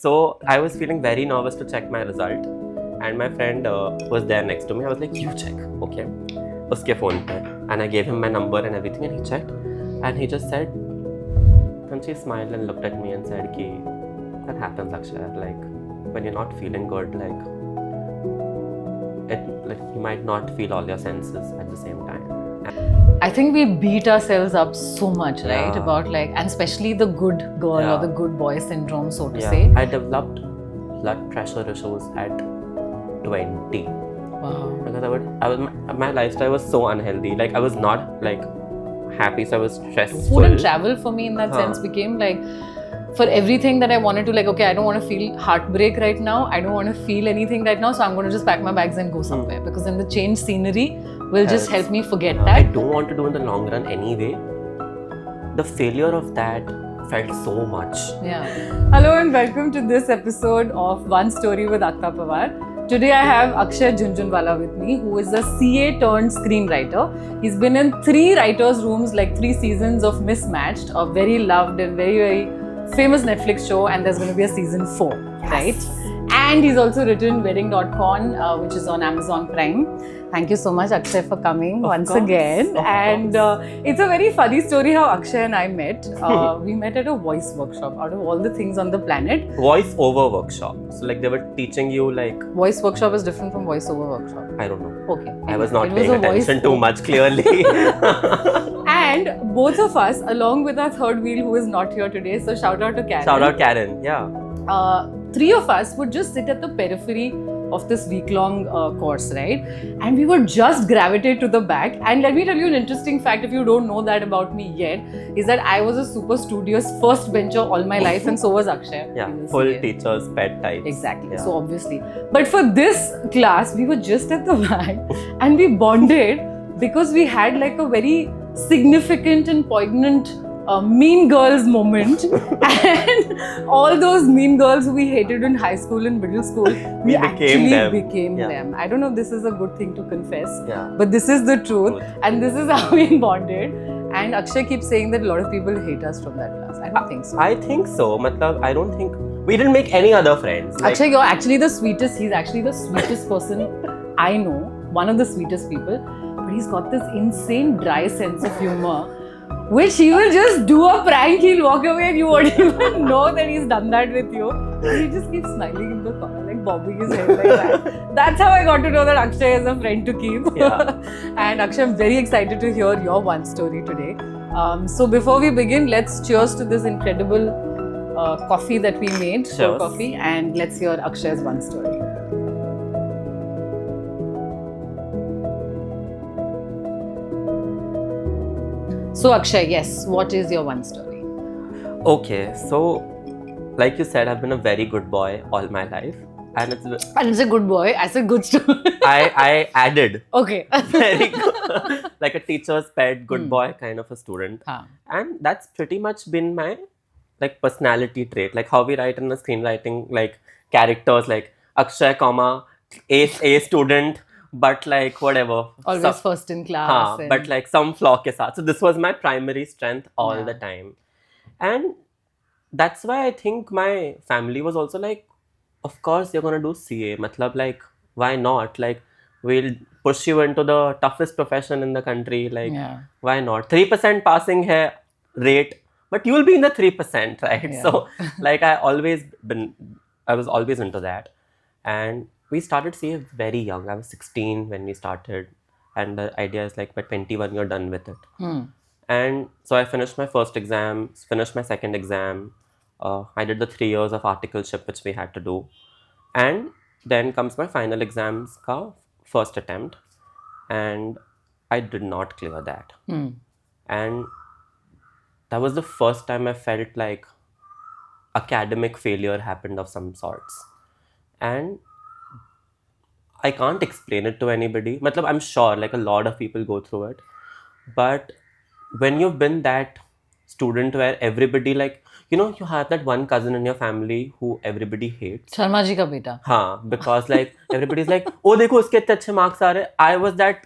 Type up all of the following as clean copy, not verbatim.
So I was feeling very nervous to check my result, and my friend was there next to me. I was like, "You check, okay?" Uske phone pe, and I gave him my number and everything, and he checked, and he just said, and she smiled and looked at me and said, "Ki that happens, Akshay. Like when you're not feeling good, like you might not feel all your senses at the same time." I think we beat ourselves up so much, right? Yeah. About like, and especially the good girl Yeah. or the good boy syndrome, so to Yeah. say. I developed blood pressure issues at 20. Wow. Because my lifestyle was so unhealthy. Like I was not like happy, so I was stressful. Food and travel for me in that Huh. sense became like, for everything that I wanted to, like, okay, I don't want to feel heartbreak right now. I don't want to feel anything right now. So I'm going to just pack my bags and go somewhere. Because then the change scenery will just help me forget I that. don't want to do in the long run anyway. The failure of that felt so much. Yeah. Hello and welcome to this episode of One Story with Akkta Panwar. Today I have Akshay Jhunjhunwala with me, who is a CA turned screenwriter. He's been in 3 writers' rooms, like 3 seasons of Mismatched, a very loved and very, very famous Netflix show, and there's going to be a season 4, right? And he's also written Wedding.com, which is on Amazon Prime. Thank you so much, Akshay, for coming once again. And it's a very funny story how Akshay and I met. We met at a voice workshop. Out of all the things on the planet, Voice over workshop. So like they were teaching you like, voice workshop is different from voice over workshop. I don't know. Okay. I was not It paying a voice attention too much clearly. And both of us, along with our third wheel who is not here today, so shout out to Karen. Shout out Karen, yeah. 3 of us would just sit at the periphery of this week-long course, right? And we would just gravitate to the back. And let me tell you an interesting fact, if you don't know that about me yet, is that I was a super studious first bencher all my life, and so was Akshay. Yeah, full teacher's pet types. Exactly, Yeah. so obviously. But for this class, we were just at the back and we bonded because we had like a very significant and poignant mean girls moment. And all those mean girls who we hated in high school and middle school, we actually became them. I don't know if this is a good thing to confess, but this is the truth. And this is how we bonded. And Akshay keeps saying that a lot of people hate us from that class. I don't think so. I think so. I don't think we didn't make any other friends. Like, Akshay, you're actually the sweetest. He's actually the sweetest person I know. One of the sweetest people. But he's got this insane dry sense of humor, which he will just do a prank, he'll walk away and you won't even know that he's done that with you. And he just keeps smiling in the corner, like bobbing his head like that. That's how I got to know that Akshay is a friend to keep. Yeah. And Akshay, I'm very excited to hear your one story today. So before we begin, let's cheers to this incredible coffee that we made, Cheers. coffee, and let's hear Akshay's one story. So Akshay, yes, what is your one story? Okay, so like you said, I've been a very good boy all my life. And it's a good boy. I said good story. I added. Okay. Very good. Like a teacher's pet, good boy kind of a student. And that's pretty much been my like personality trait. Like how we write in the screenwriting, like characters like Akshay, A student, but like whatever. Always first in class. But like some flaw ke saath. So this was my primary strength all the time. And that's why I think my family was also like, of course you're gonna do CA. Matlab like, why not? Like we'll push you into the toughest profession in the country. Like why not? 3% passing hai rate, but you'll be in the 3%, right? Yeah. So like I was always into that. And we started CA very young. I was 16 when we started. And the idea is like by 21 you're done with it. And so I finished my first exam, finished my second exam. I did the 3 years of articleship which we had to do. And then comes my final exams ka first attempt. And I did not clear that. And that was the first time I felt like academic failure happened of some sorts. And I can't explain it to anybody. Matlab, I'm sure like a lot of people go through it. But when you've been that student where everybody like, you know, you have that one cousin in your family who everybody hates. Sharma ji ka beta. Because like everybody's like, oh, dekho uske itte achhe marks aa rahe. I was that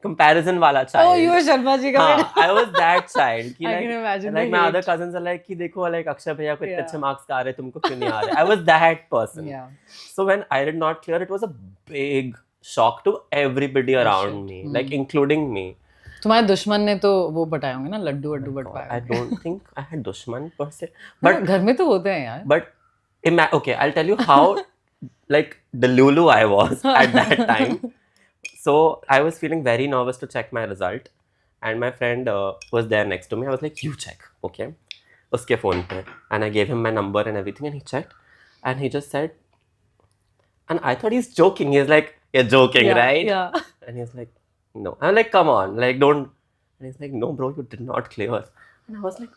comparison wala child. Oh, you were Sharma ji ka हाँ, बेटा. I was that child. कि I like, can imagine like the my hate. other cousins are like कि देखो like Akshay भैया को इतने Yeah. अच्छे marks आ रहे तुमको क्यों नहीं आ रहे? I was that person. Yeah. So when I did not clear, it was a big shock to everybody around me, like including me. तुम्हारे दुश्मन ने तो वो बटाए होंगे ना, लड्डू वड्डू बटवाए I होंगे. don't think I had दुश्मन per se, हाँ, but घर में तो होते हैं यार. but okay, I'll tell you how like delulu I was at that time. So I was feeling very nervous to check my result, and my friend was there next to me. I was like, "You check, okay?" Uske phone pe, and I gave him my number and everything, and he checked, and he just said, and I thought he's joking. He's like, "You're joking, Yeah, right?" yeah. And he's like, "No." I'm like, "Come on, like don't." And he's like, "No, bro, you did not clear." And I was like,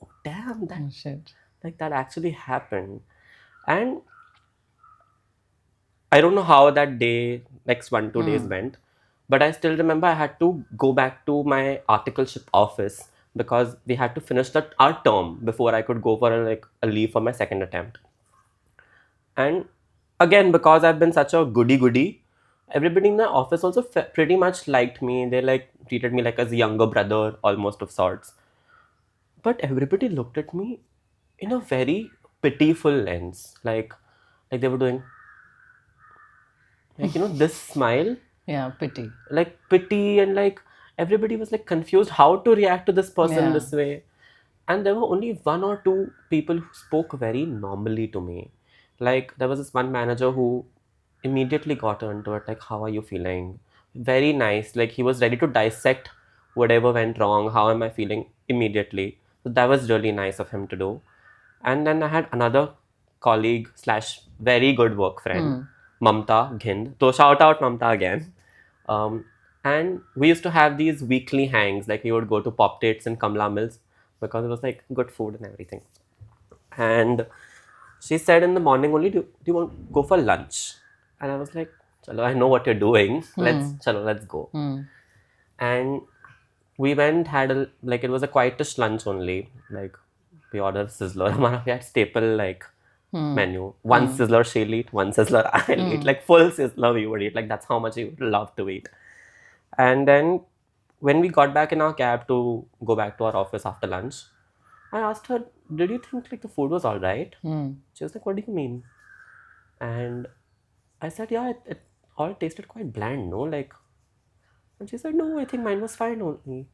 "Oh damn, that Oh, shit. like that actually happened." And I don't know how that day, next 1-2 days went, but I still remember I had to go back to my Articleship office because we had to finish our term before I could go for a leave for my second attempt. And again, because I've been such a goody, everybody in the office also pretty much liked me. They like treated me like as a younger brother, almost of sorts. But everybody looked at me in a very pitiful lens, like they were doing. Like, this smile, Yeah, pity. like pity, and like everybody was like confused how to react to this person Yeah. this way. And there were only 1 or 2 people who spoke very normally to me. Like there was this one manager who immediately got into it, like, how are you feeling? Very nice. Like he was ready to dissect whatever went wrong, how am I feeling immediately. So that was really nice of him to do. And then I had another colleague slash very good work friend, Mamta Ghind. So shout out Mamta again. And we used to have these weekly hangs, like we would go to Pop Dates in Kamla Mills because it was like good food and everything. And she said in the morning only, do you want to go for lunch? And I was like, chalo, I know what you're doing. Let's go. And we went, it was a quietish lunch only. Like we ordered sizzler. We had staple menu. One sizzler she'll eat, one sizzler I'll eat. Like full sizzler we would eat. Like that's how much we would love to eat. And then when we got back in our cab to go back to our office after lunch, I asked her, did you think like the food was all right? She was like, what do you mean? And I said, yeah, it all tasted quite bland, no? Like, and she said, no, I think mine was fine only.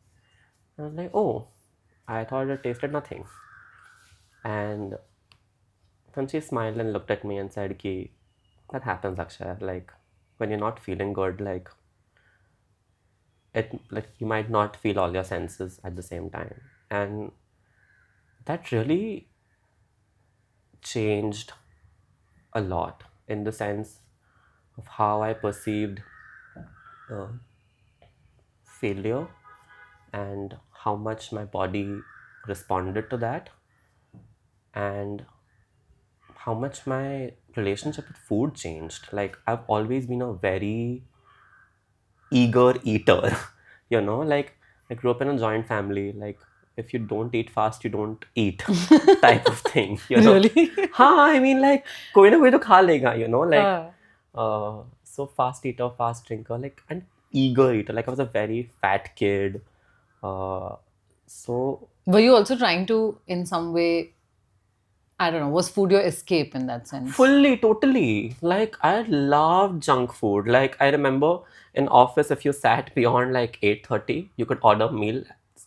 I was like, oh, I thought it tasted nothing. And then she smiled and looked at me and said, ki, that happens, Akshay. Like, when you're not feeling good, like you might not feel all your senses at the same time. And that really changed a lot in the sense of how I perceived failure and how much my body responded to that, and how much my relationship with food changed. Like I've always been a very eager eater, like I grew up in a joint family. Like if you don't eat fast, you don't eat type of thing, Really? I mean like koi na koi to kha lega, like so fast eater, fast drinker, like and eager eater. Like I was a very fat kid. So were you also trying to in some way, I don't know, was food your escape in that sense? Fully, totally. Like I loved junk food. Like I remember in office, if you sat beyond like 8:30, you could order meal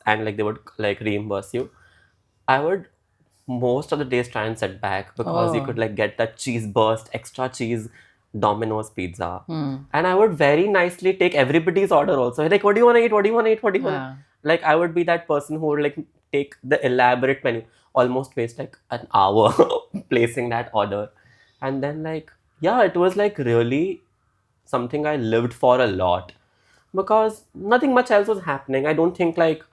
and like they would like reimburse you. I would most of the days try and sit back because you could like get that cheese burst, extra cheese, Domino's pizza. And I would very nicely take everybody's order also. Like, what do you want to eat? What do you want to eat? What do you want to Like, I would be that person who would like take the elaborate menu, almost waste like an hour placing that order. And then like, yeah, it was like really something I lived for a lot because nothing much else was happening. I don't think like,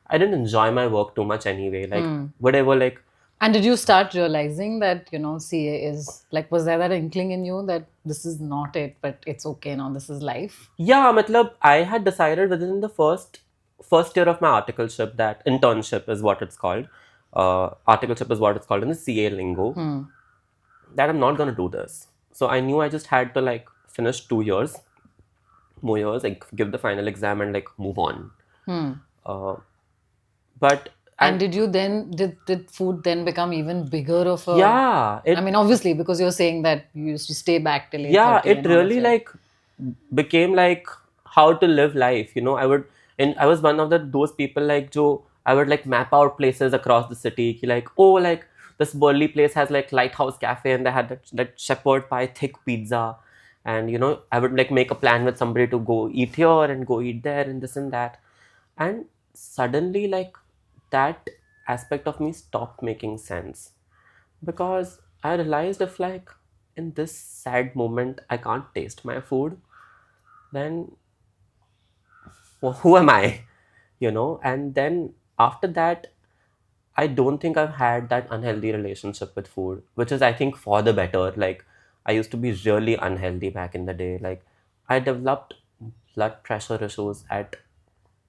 I didn't enjoy my work too much anyway. Like, whatever, like, and did you start realizing that, CA is like, was there that inkling in you that this is not it, but it's okay now, this is life? Yeah, matlab, I had decided within the first year of my articleship that internship is what it's called. Articleship is what it's called in the CA lingo. That I'm not going to do this. So I knew I just had to like finish 2 years more years, like give the final exam and like move on. Uh, but And did you then, did food then become even bigger of a... yeah, I mean, obviously, because you're saying that you used to stay back till 8:30 it and all of really it. like became like how to live life. I was one of those people like Joe. I would like map out places across the city. Like, oh, like this Burley place has like Lighthouse Cafe and they had that shepherd pie thick pizza. And I would like make a plan with somebody to go eat here and go eat there and this and that. And suddenly like that aspect of me stopped making sense because I realized if like in this sad moment I can't taste my food, then who am I? And then after that, I don't think I've had that unhealthy relationship with food, which is I think for the better. Like I used to be really unhealthy back in the day. Like I developed blood pressure issues at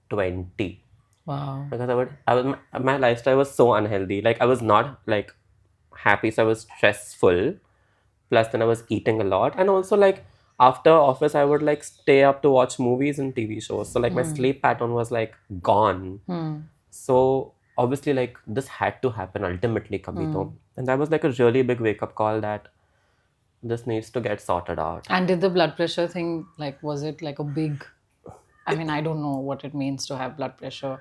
20 Wow. because my lifestyle was so unhealthy. Like I was not like happy, so I was stressful. Plus then I was eating a lot, and also like after office I would like stay up to watch movies and TV shows, so like my sleep pattern was like gone. So obviously like this had to happen ultimately, Kabito. And that was like a really big wake up call that this needs to get sorted out. And did the blood pressure thing, like, was it like a big... I mean, I don't know what it means to have blood pressure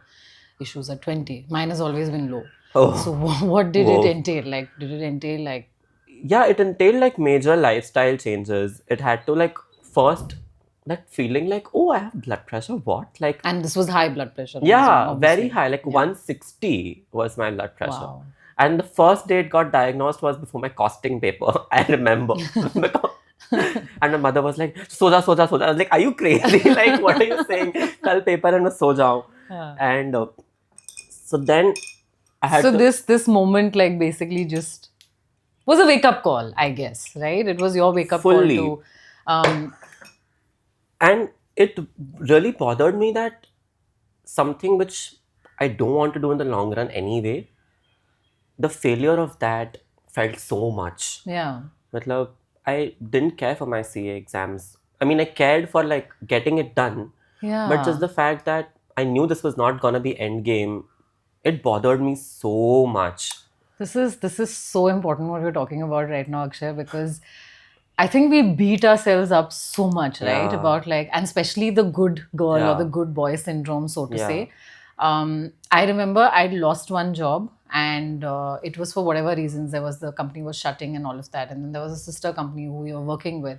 issues at 20. Mine has always been low. Oh. So what did Whoa. it entail? Like, did it entail like... Yeah, it entailed like major lifestyle changes. It had to like first that feeling like, oh, I have blood pressure. What? Like, And this was high blood pressure. yeah, very high. Like 160 was my blood pressure. Wow. And the first day it got diagnosed was before my costing paper. I remember. And my mother was like, soja, soja, soja. I was like, are you crazy? Like, what are you saying? Kal paper and so jao. And so then I had So to... this moment like basically just was a wake up call, I guess, right? It was your wake up Fully. call to And it really bothered me that something which I don't want to do in the long run anyway, the failure of that felt so much. yeah. Matlab, I didn't care for my CA exams. I mean, I cared for like getting it done. Yeah. But just the fact that I knew this was not gonna be end game, it bothered me so much. This is so important what you're talking about right now, Akshay, because I think we beat ourselves up so much, right? Yeah. About like, and especially the good girl Yeah. or the good boy syndrome, so to Yeah. say. I remember I'd lost one job, and it was for whatever reasons. There was the company was shutting and all of that, and then there was a sister company who we were working with.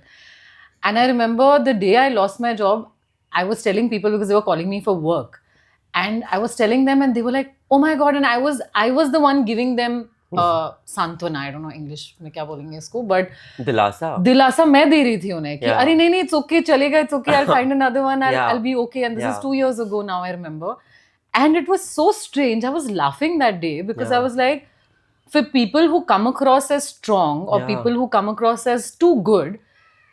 And I remember the day I lost my job, I was telling people because they were calling me for work, and I was telling them, and they were like, "Oh my god!" And I was the one giving them सांत्वना. I don't know English में क्या बोलेंगे इसको, but दिलासा मैं दे रही थी उन्हें कि अरे नहीं it's okay, चलेगा, it's okay, I'll find another one, I'll be okay. And this is 2 years ago now, I remember. And it was so strange. I was laughing that day because I was like, for people who come across as strong or people who come across as too good,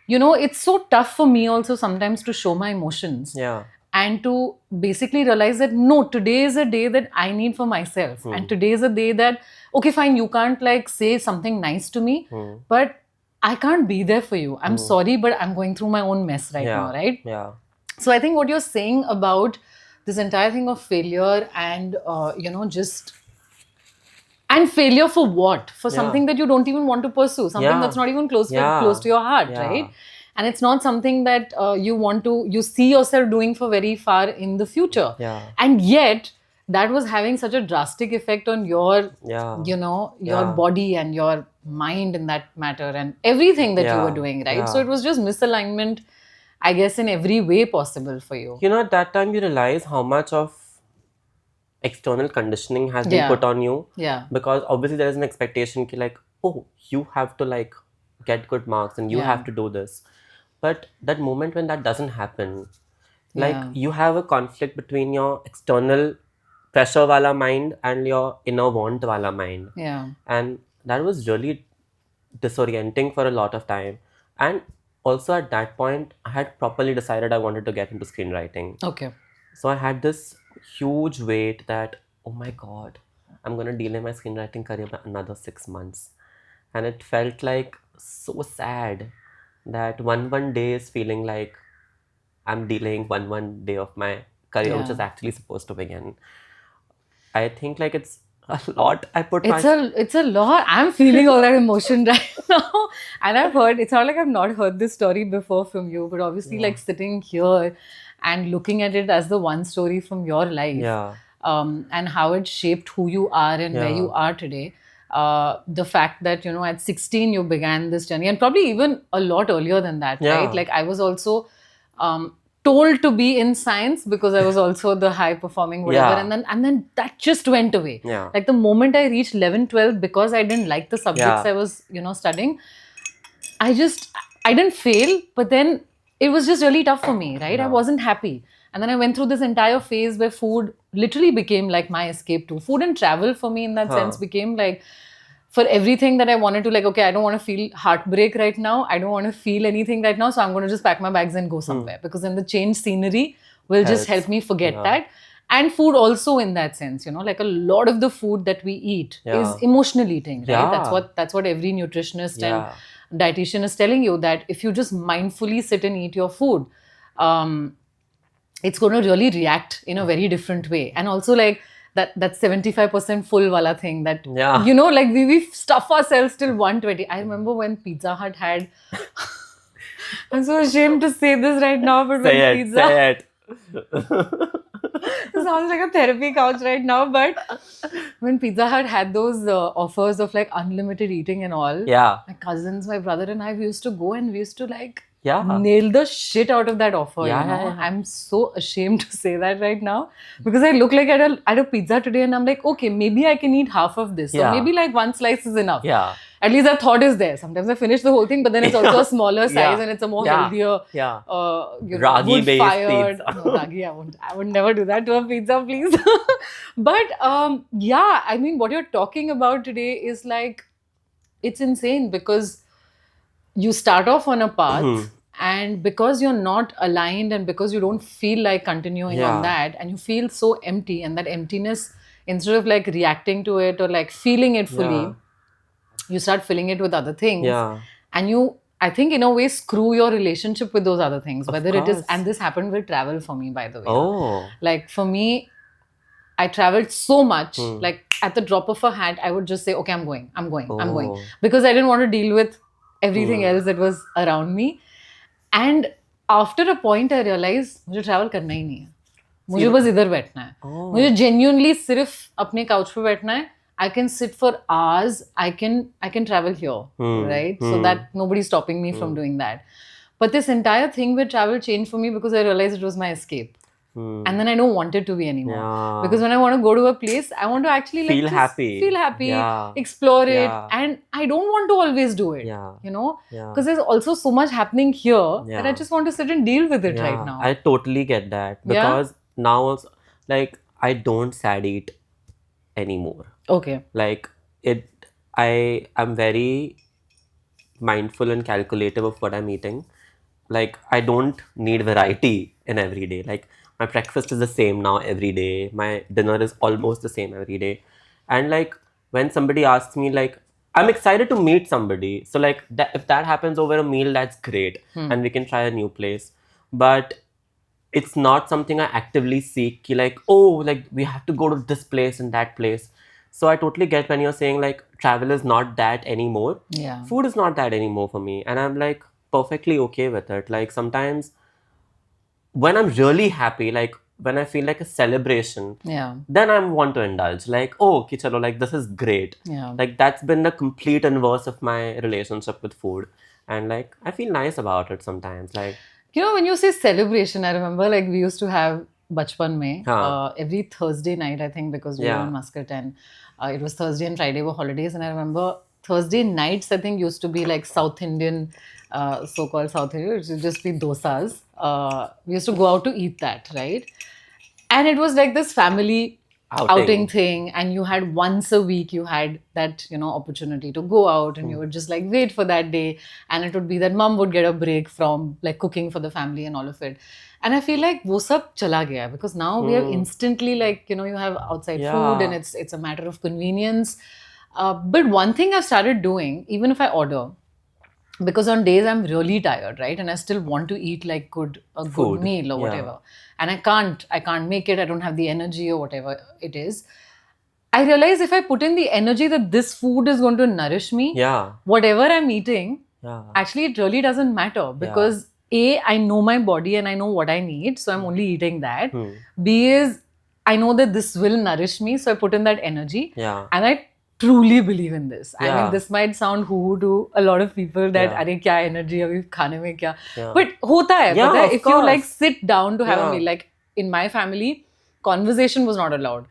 it's so tough for me also sometimes to show my emotions. Yeah. And to basically realize that no, today is a day that I need for myself. And today is a day that, okay, fine, you can't like say something nice to me, but I can't be there for you. I'm sorry, but I'm going through my own mess right now, right? Yeah. So I think what you're saying about this entire thing of failure and, just... And failure for what? For something that you don't even want to pursue, something that's not even close to your heart, right? And it's not something that you see yourself doing for very far in the future. Yeah. And yet, that was having such a drastic effect on your, your body and your mind in that matter and everything that you were doing, right? So it was just misalignment, I guess, in every way possible for you. At that time you realize how much of external conditioning has been put on you. Yeah. Because obviously there is an expectation ki like, oh, you have to like get good marks and you have to do this. But that moment when that doesn't happen, like you have a conflict between your external pressure wala mind and your inner want wala mind. Yeah. And that was really disorienting for a lot of time. And also at that point, I had properly decided I wanted to get into screenwriting. Okay. So I had this huge weight that, oh my God, I'm going to delay my screenwriting career by another 6 months. And it felt like so sad that one day is feeling like I'm delaying one day of my career, which is actually supposed to begin. I think like it's a lot. I put it's a lot. I'm feeling all that emotion right now. And I've heard, it's not like I've not heard this story before from you, but obviously like sitting here and looking at it as the one story from your life, and how it shaped who you are and where you are today. The fact that, at 16 you began this journey, and probably even a lot earlier than that, right? Like I was also told to be in science because I was also the high performing whatever, and then that just went away. Like the moment I reached 11, 12, because I didn't like the subjects I was studying, I didn't fail, but then it was just really tough for me, right? I wasn't happy. And then I went through this entire phase where food literally became like my escape too. Food and travel for me in that sense became like, for everything that I wanted to, like, okay, I don't want to feel heartbreak right now. I don't want to feel anything right now. So I'm going to just pack my bags and go somewhere, because then the change scenery will just help me forget that. And food also in that sense, like a lot of the food that we eat is emotional eating, right? That's what every nutritionist and dietitian is telling you, that if you just mindfully sit and eat your food, it's going to really react in a very different way. And also like that 75% full wala thing that, like we stuff ourselves till 120. I remember when Pizza Hut had, I'm so ashamed to say this right now, but say it. It sounds like a therapy couch right now, but when Pizza Hut had those offers of like unlimited eating and all, my cousins, my brother and I, we used to go and we used to like nail the shit out of that offer. I'm so ashamed to say that right now, because I look like at a pizza today and I'm like, okay, maybe I can eat half of this. So maybe like one slice is enough. At least that thought is there. Sometimes I finish the whole thing, but then it's also a smaller size and it's a more healthier, ragi-based pizza. No, ragi, I would never do that to a pizza, please. But I mean, what you're talking about today is like, it's insane, because you start off on a path and because you're not aligned and because you don't feel like continuing on that, and you feel so empty, and that emptiness, instead of like reacting to it or like feeling it fully, you start filling it with other things, and you, I think, in a way screw your relationship with those other things, whether it is, and this happened with travel for me, by the way. Like for me, I traveled so much, like at the drop of a hat, I would just say, okay, I'm going, because I didn't want to deal with everything else that was around me. And after a point I realized, मुझे travel करना ही नहीं है, मुझे बस इधर बैठना है, मुझे genuinely सिर्फ अपने couch पे बैठना है. I can sit for hours. I can travel here, right? So that nobody's stopping me from doing that. But this entire thing with travel changed for me because I realized it was my escape. And then I don't want it to be anymore. Because when I want to go to a place, I want to actually like feel happy, explore it. And I don't want to always do it, because there's also so much happening here that I just want to sit and deal with it right now. I totally get that, because now also, like, I don't sad eat anymore. Okay. Like I'm very mindful and calculative of what I'm eating. Like I don't need variety in every day. Like my breakfast is the same now every day. My dinner is almost the same every day. And like when somebody asks me, like, I'm excited to meet somebody. So like if that happens over a meal, that's great. And we can try a new place. But it's not something I actively seek. Like, oh, like we have to go to this place and that place. So I totally get when you're saying like travel is not that anymore. Food is not that anymore for me. And I'm like perfectly okay with it. Like sometimes when I'm really happy, like when I feel like a celebration, then I want to indulge. Like, oh, okay, chalo, like this is great. Like that's been the complete inverse of my relationship with food. And like I feel nice about it sometimes. Like, when you say celebration, I remember like we used to have Bachpan mein, every Thursday night, I think, because we were in Muscat, and it was Thursday and Friday were holidays. And I remember Thursday nights, I think, used to be like South Indian, so-called South Indian, it would just be dosas. We used to go out to eat that, right? And it was like this family outing thing, and you had once a week, you had that, opportunity to go out, and you would just like wait for that day, and it would be that mom would get a break from like cooking for the family and all of it. And I feel like wo sab chala gaya, because now we have instantly, like, you have outside food, and it's a matter of convenience. But one thing I've started doing, even if I order, because on days I'm really tired, right, and I still want to eat like a good Food, meal or yeah. whatever, and I can't make it. I don't have the energy or whatever it is. I realize if I put in the energy that this food is going to nourish me, Yeah. whatever I'm eating, Yeah. actually it really doesn't matter, because A, I know my body and I know what I need, so I'm only eating that. B is, I know that this will nourish me, so I put in that energy. Yeah. And I truly believe in this. I mean, Yeah. this might sound hoo-hoo to a lot of people that, Yeah. अरे क्या energy अभी खाने में क्या? Yeah. But होता है, Yeah, पता है? of If you like course. sit down to have a Yeah. meal, like in my family, conversation was not allowed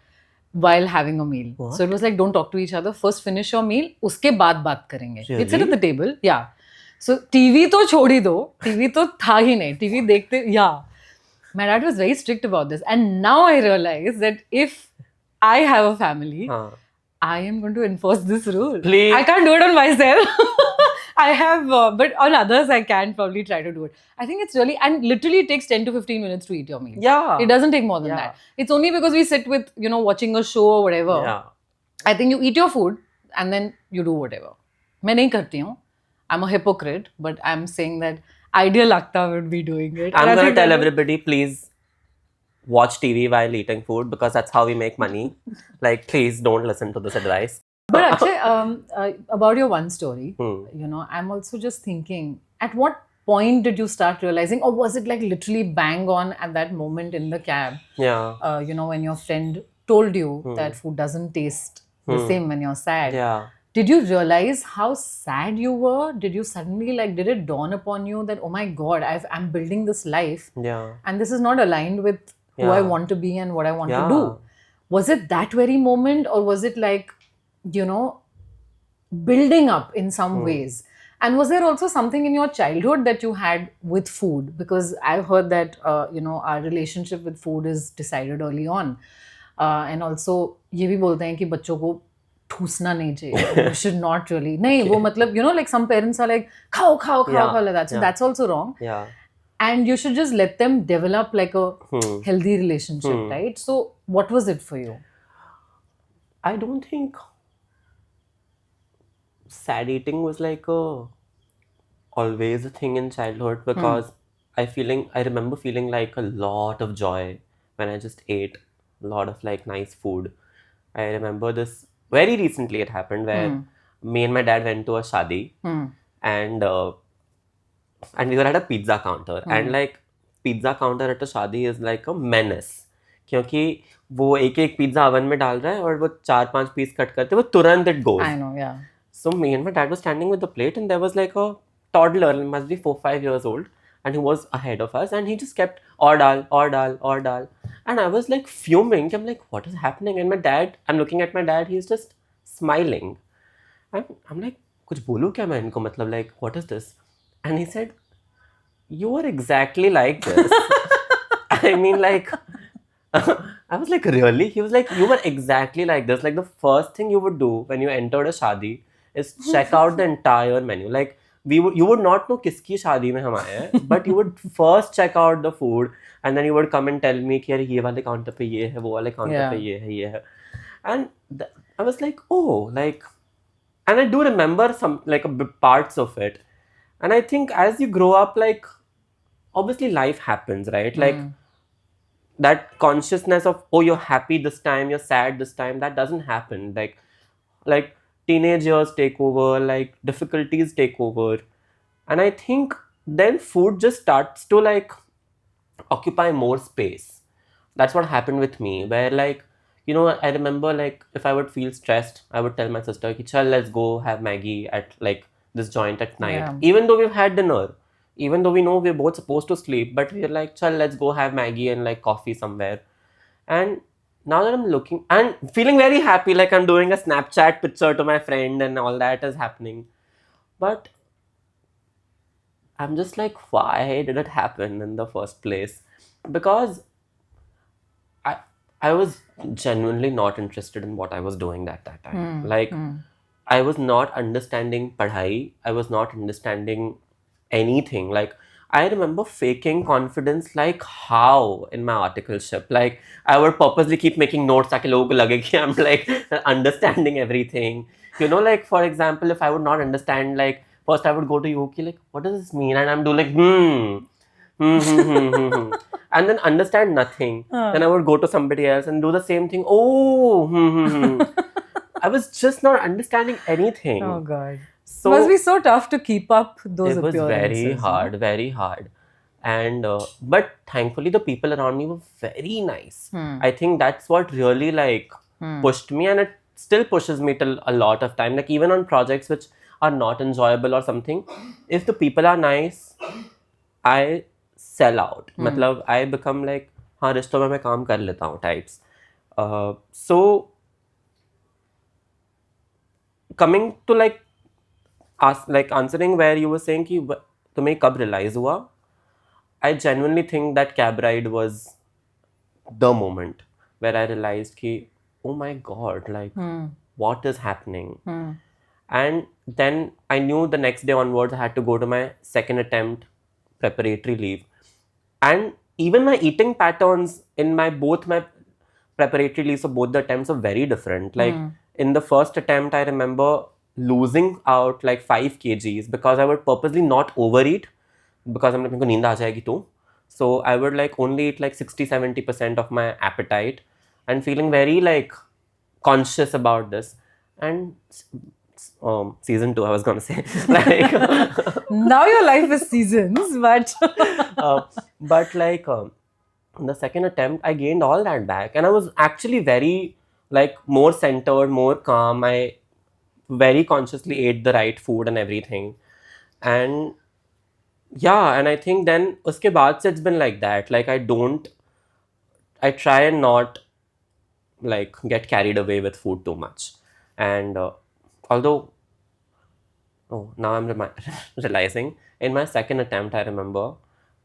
while having a meal. What? So it was like, don't talk to each other. First finish your meal, उसके बाद बात करेंगे. We'd sit at the table, yeah. So TV तो छोड़ ही दो. TV तो था ही नहीं. TV देखते, yeah. My dad was very strict about this. And now I realize that if I have a family, I am going to enforce this rule. Please. I can't do it on myself. I have, but on others I can probably try to do it. I think it's really, and literally it takes 10 to 15 minutes to eat your meal. Yeah. It doesn't take more than that. It's only because we sit with, watching a show or whatever. Yeah. I think you eat your food and then you do whatever. मैं नहीं करती हूँ. I'm a hypocrite, but I'm saying that ideal Akkta would be doing it. I'm going to tell everybody, please watch TV while eating food, because that's how we make money. Like, please don't listen to this advice. But actually, about your one story, I'm also just thinking, at what point did you start realizing, or was it like literally bang on at that moment in the cab? Yeah. When your friend told you that food doesn't taste the same when you're sad. Yeah. Did you realize how sad you were? Did you suddenly, did it dawn upon you that, oh my God, I'm building this life, and this is not aligned with who I want to be and what I want to do? Was it that very moment, or was it like, building up in some ways? And was there also something in your childhood that you had with food? Because I've heard that, our relationship with food is decided early on. And also, ये भी बोलते हैं कि बच्चों को ठूसना नहीं चाहिए. You should not really. नहीं, वो मतलब, like some parents are like, खाओ like that. So that's also wrong. Yeah. And you should just let them develop like a healthy relationship, right? So what was it for you? I don't think sad eating was like always a thing in childhood, because I remember feeling like a lot of joy when I just ate a lot of like nice food. I remember this very recently. It happened where me and my dad went to a shadi, and we were at a pizza counter, and like pizza counter at a shadi is like a menace, क्योंकि वो एक pizza oven में डाल रहा है और वो 4-5 piece cut करते वो तुरंत it goes. I know, yeah. So me and my dad were standing with the plate, and there was like a toddler, must be 4-5 years old, and he was ahead of us, and he just kept or dal, and I was like fuming. I'm like, what is happening? And I'm looking at my dad, he's just smiling. I'm like, कुछ बोलूं क्या मैं इनको, मतलब like, what is this? And he said, you are exactly like this. I mean, like, I was like, really? He was like, you were exactly like this. Like, the first thing you would do when you entered a shadi is check out the entire menu. Like, you would not know kiski shadi mein hum aaye hain, but you would first check out the food, and then you would come and tell me कि ये वाले counter पे ये है, वो वाले counter पे ये है. And I was like, oh, like, and I do remember some like parts of it. And I think as you grow up, like, obviously life happens, right? Like, that consciousness of, oh, you're happy this time, you're sad this time, that doesn't happen. Like teenage years take over, like difficulties take over. And I think then food just starts to like occupy more space. That's what happened with me, where like, I remember like if I would feel stressed, I would tell my sister, chal, let's go have Maggie at like this joint at night. Yeah. Even though we've had dinner, even though we know we're both supposed to sleep, but we're like, chal, let's go have Maggie and like coffee somewhere. And now that I'm looking and feeling very happy, like I'm doing a Snapchat picture to my friend and all that is happening. But I'm just like, why did it happen in the first place? Because I was genuinely not interested in what I was doing at that time. I was not understanding padhai. I was not understanding anything. Like, I remember faking confidence like how in my articleship. Like, I would purposely keep making notes ताकि लोगों को लगे कि I'm like understanding everything. Like, for example, if I would not understand like first I would go to you, like, what does this mean? And I'm doing like, and then understand nothing. Then I would go to somebody else and do the same thing. Oh, I was just not understanding anything. Oh God. So it must be so tough to keep up those it was appearances. very hard. And but thankfully the people around me were very nice. I think that's what really like pushed me, and it still pushes me till a lot of time. Like even on projects which are not enjoyable or something, if the people are nice, I sell out. मतलब I become like हाँ रिश्तों में मैं काम कर लेता हूँ types. So coming to like answering where you were saying कि तुम्हें कब realize हुआ, I genuinely think that cab ride was the moment where I realized कि oh my god, like what is happening? And then I knew the next day onwards I had to go to my second attempt preparatory leave. And even my eating patterns in both my preparatory leaves of both the attempts are very different. Like in the first attempt, I remember losing out like 5 kgs because I would purposely not overeat because I'm like, मेरे को नींद आ जाएगी तो. So I would like only eat like 60-70% of my appetite and feeling very like conscious about this. And season 2, I was gonna say, like now your life is seasons, but but like the second attempt, I gained all that back, and I was actually very like more centered, more calm. I very consciously ate the right food and everything, and yeah, and I think then uske baad se it's been like that. Like I try and not like get carried away with food too much, and although now I'm realizing in my second attempt, I remember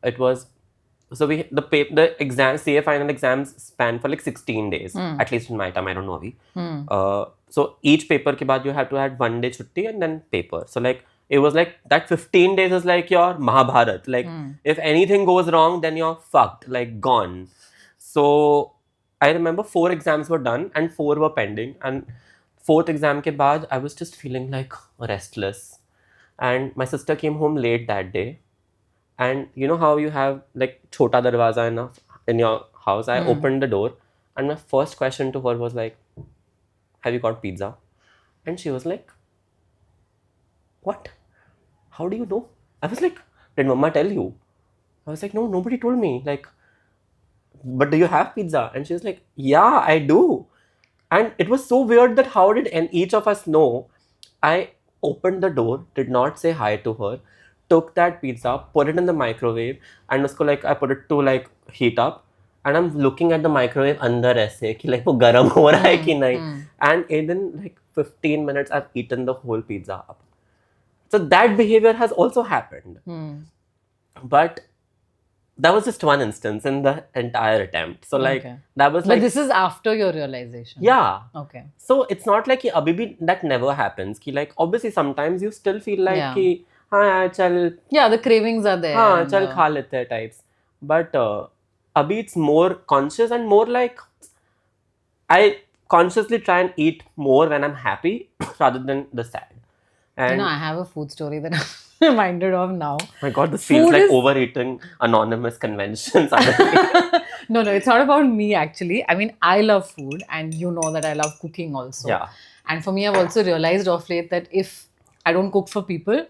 it was so the exam CA final exams span for like 16 days, at least in my time. I don't know abhi. So each paper ke baad you have to have 1 day chutti and then paper. So like it was like that 15 days is like your Mahabharat. Like if anything goes wrong, then you're fucked, like gone. So I remember 4 exams were done and 4 were pending, and 4th exam ke baad I was just feeling like restless. And my sister came home late that day, and you know how you have like chota darwaza in your house. I opened the door, and my first question to her was like, have you got pizza? And she was like, what? How do you know? I was like, did mama tell you? I was like, no, nobody told me. Like, but do you have pizza? And she was like, yeah, I do. And it was so weird that how did each of us know? I opened the door, did not say hi to her, took that pizza, put it in the microwave, and usko like I put it to like heat up, and I'm looking at the microwave andar aise ki like wo garam ho raha hai ki nahi. And in like 15 minutes I've eaten the whole pizza up. So that behavior has also happened. But that was just one instance in the entire attempt. So like that was like. But this is after your realization. Yeah. Okay. So it's not like कि अभी भी that never happens. कि like obviously sometimes you still feel like कि हाँ यार चल. Yeah, the cravings are there. हाँ चल खा लेते हैं types. But अभी it's more conscious and more like I consciously try and eat more when I'm happy rather than the sad. And you know, I have a food story that I'm reminded of now. My God, this feels like overeating anonymous conventions. No, it's not about me actually. I mean, I love food, and you know that I love cooking also. Yeah. And for me, I've also realized of late that if I don't cook for people,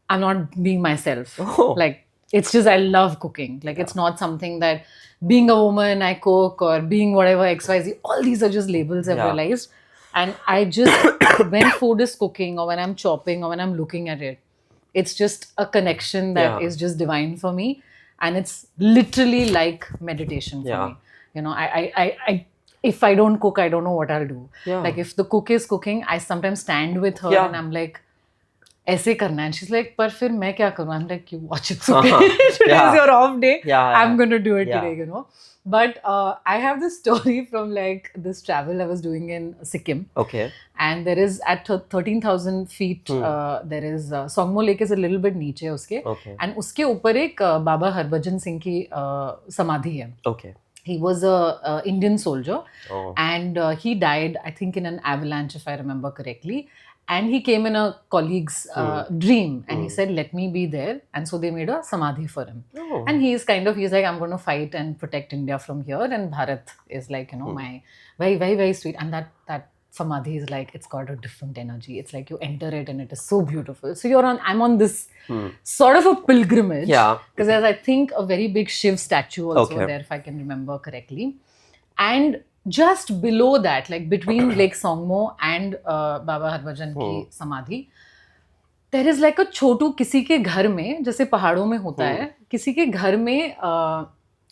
I'm not being myself. Like, it's just I love cooking. Like, it's not something that being a woman, I cook, or being whatever, XYZ, all these are just labels I've realized. And I just, when food is cooking or when I'm chopping or when I'm looking at it, it's just a connection that is just divine for me. And it's literally like meditation for me. You know, I if I don't cook, I don't know what I'll do. Like if the cook is cooking, I sometimes stand with her and I'm like, ऐसे करना. And she's like, पर फिर मैं क्या करूँ? I'm like, you watch it. Okay. Today is your off day. I'm going to do it today, you know. But I have this story from like this travel I was doing in Sikkim. Okay. And there is at 13,000 feet, there is Songmo Lake is a little bit niche uske. Okay. And uske upar ek Baba Harbhajan Singh ki samadhi hai. Okay. He was a Indian soldier and he died, I think, in an avalanche, if I remember correctly. And he came in a colleague's dream, and he said, "Let me be there." And so they made a samadhi for him. Oh. And he's like, "I'm going to fight and protect India from here." And Bharat is like, my very, very, very sweet. And that samadhi is like, it's got a different energy. It's like you enter it and it is so beautiful. So I'm on this sort of a pilgrimage. Yeah. Because there's, I think, a very big Shiv statue also Okay. there, if I can remember correctly. And just below that, like between Lake Songmo and Baba Harbhajan की समाधि, there is like a छोटू किसी के घर में, जैसे पहाड़ों में होता है, किसी के घर में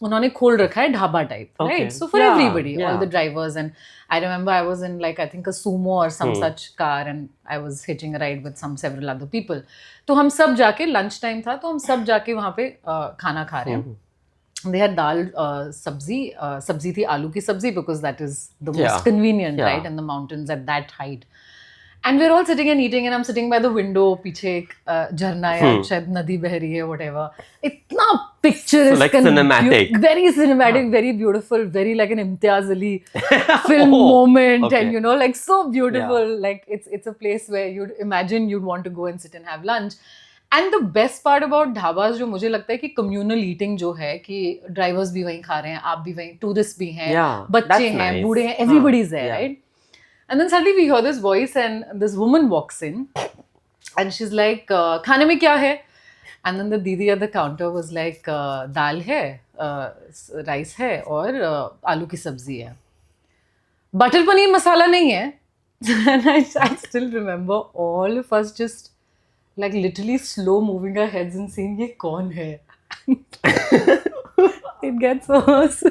उन्होंने खोल रखा है dhaba type, right? So for everybody, all the drivers, and I remember I was in like I think a sumo or some such car, and I was hitching a ride with several other people. तो हम सब जाके lunch time था, तो हम सब जाके वहाँ पे खाना खा रहे हैं. They had dal sabzi. Sabzi thi aloo ki sabzi, because that is the most convenient, right, in the mountains at that height. And we're all sitting and eating, and I'm sitting by the window. पीछे एक झरना है, शायद नदी बह रही है, whatever. इतना picturesque, so like cinematic, very cinematic, very beautiful, very like an Imtiaz Ali film moment, and like so beautiful. Like it's a place where you'd imagine you'd want to go and sit and have lunch. And the best part about dhabas जो मुझे लगता है कि communal eating जो है कि drivers भी वहीं खा रहे हैं, आप भी वहीं, tourists भी हैं, बच्चे हैं, बूढ़े हैं, everybody's there, right? And then suddenly we hear this voice, and this woman walks in, and she's like, खाने में क्या है? And then the didi at the counter was like, दाल है, rice है, और आलू की सब्जी है. Butter paneer masala नहीं है. And I still remember all of us just like literally slow moving our heads and saying, "ये कौन है?" It gets worse.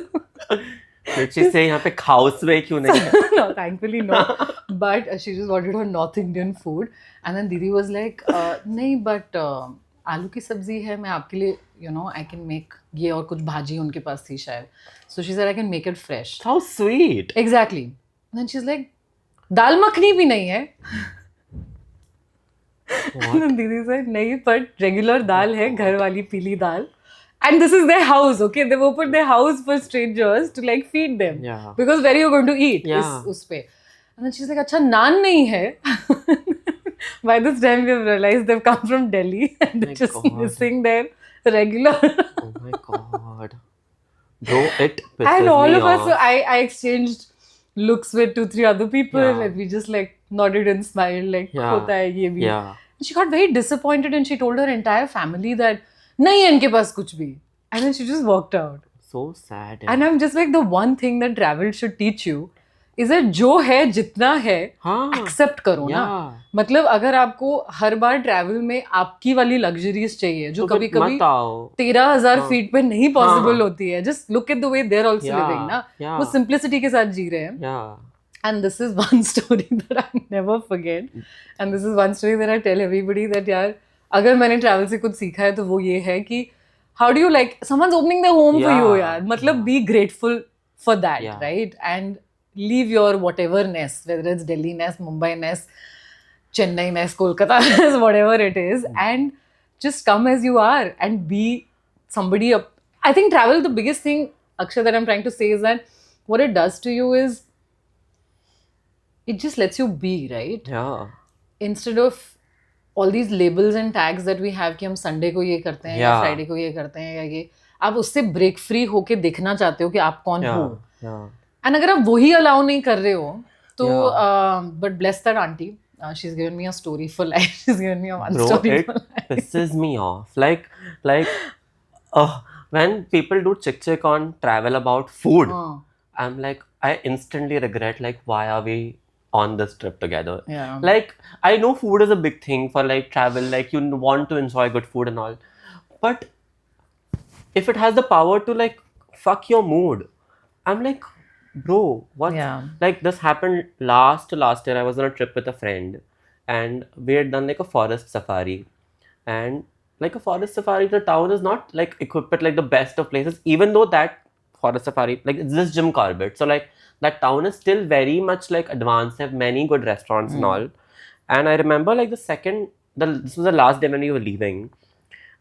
Did she say यहाँ पे house में क्यों नहीं? No, thankfully no. But she just wanted her North Indian food, and then Didi was like, "नहीं, but आलू की सब्जी है, मैं आपके लिए, I can make ये, और कुछ भाजी उनके पास थी शायद." So she said, "I can make it fresh." How sweet. Exactly. And then she's like, "दाल मखनी भी नहीं है." And then Didi said, "नहीं, but regular दाल है, घर वाली पीली दाल." And this is their house, okay? They've opened their house for strangers to like feed them. Yeah. Because where are you going to eat? Yeah. उस पे. And then she's like, "अच्छा, naan नहीं है." By this time, we have realized they've come from Delhi and they're just missing their regular. Oh my god. Bro, it pisses And all me of us, off. so I exchanged looks with 2-3 other people, and we just like nodded and smiled, like, होता है ये भी. Yeah. And she got very disappointed, and she told her entire family that नहीं है इनके पास कुछ भी. And then she just walked out. So sad. And I'm just like, the one thing that travel should teach you is that जो है जितना है accept करो ना. मतलब अगर आपको हर बार ट्रैवल में आपकी वाली लग्जरीज चाहिए जो कभी कभी 13,000 फीट पे नहीं पॉसिबल होती है, just look at the way they're also living ना. वो simplicity के साथ जी रहे हैं. And this is one story that I never forget. And this is one story that I tell everybody that यार अगर मैंने ट्रैवल से कुछ सीखा है तो वो ये है कि how do you like someone's opening their home for you यार. मतलब be grateful for that, right? And leave your whatever-ness, whether it's Delhi-ness, Mumbai-ness, Chennai-ness, Kolkata-ness, whatever it is, and just come as you are and be somebody. I think travel, the biggest thing, Akshay, that I'm trying to say is that what it does to you is it just lets you be, right? Yeah. Instead of all these labels and tags that we have कि हम Sunday को ये करते हैं या Friday को ये करते हैं या ये, आप उससे ब्रेक फ्री होके देखना चाहते हो कि आप कौन हो. एंड अगर आप वही अलाउ नहीं कर रहे हो तो but bless that aunty, she's given me a story for life. She's given me a one story for life. It pisses me off. Like when people do chick on travel about food, I'm like, I instantly regret, like, why are we on this trip together? Yeah. Like, I know food is a big thing for like travel, like you want to enjoy good food and all, but if it has the power to like fuck your mood, I'm like, bro, what? Yeah. Like this happened last year. I was on a trip with a friend and we had done like a forest safari, and like a forest safari, the town is not like equipped with like the best of places, even though that forest safari, like it's this Jim Corbett, so like that town is still very much like advanced, have many good restaurants and all. And I remember like this was the last day when we were leaving,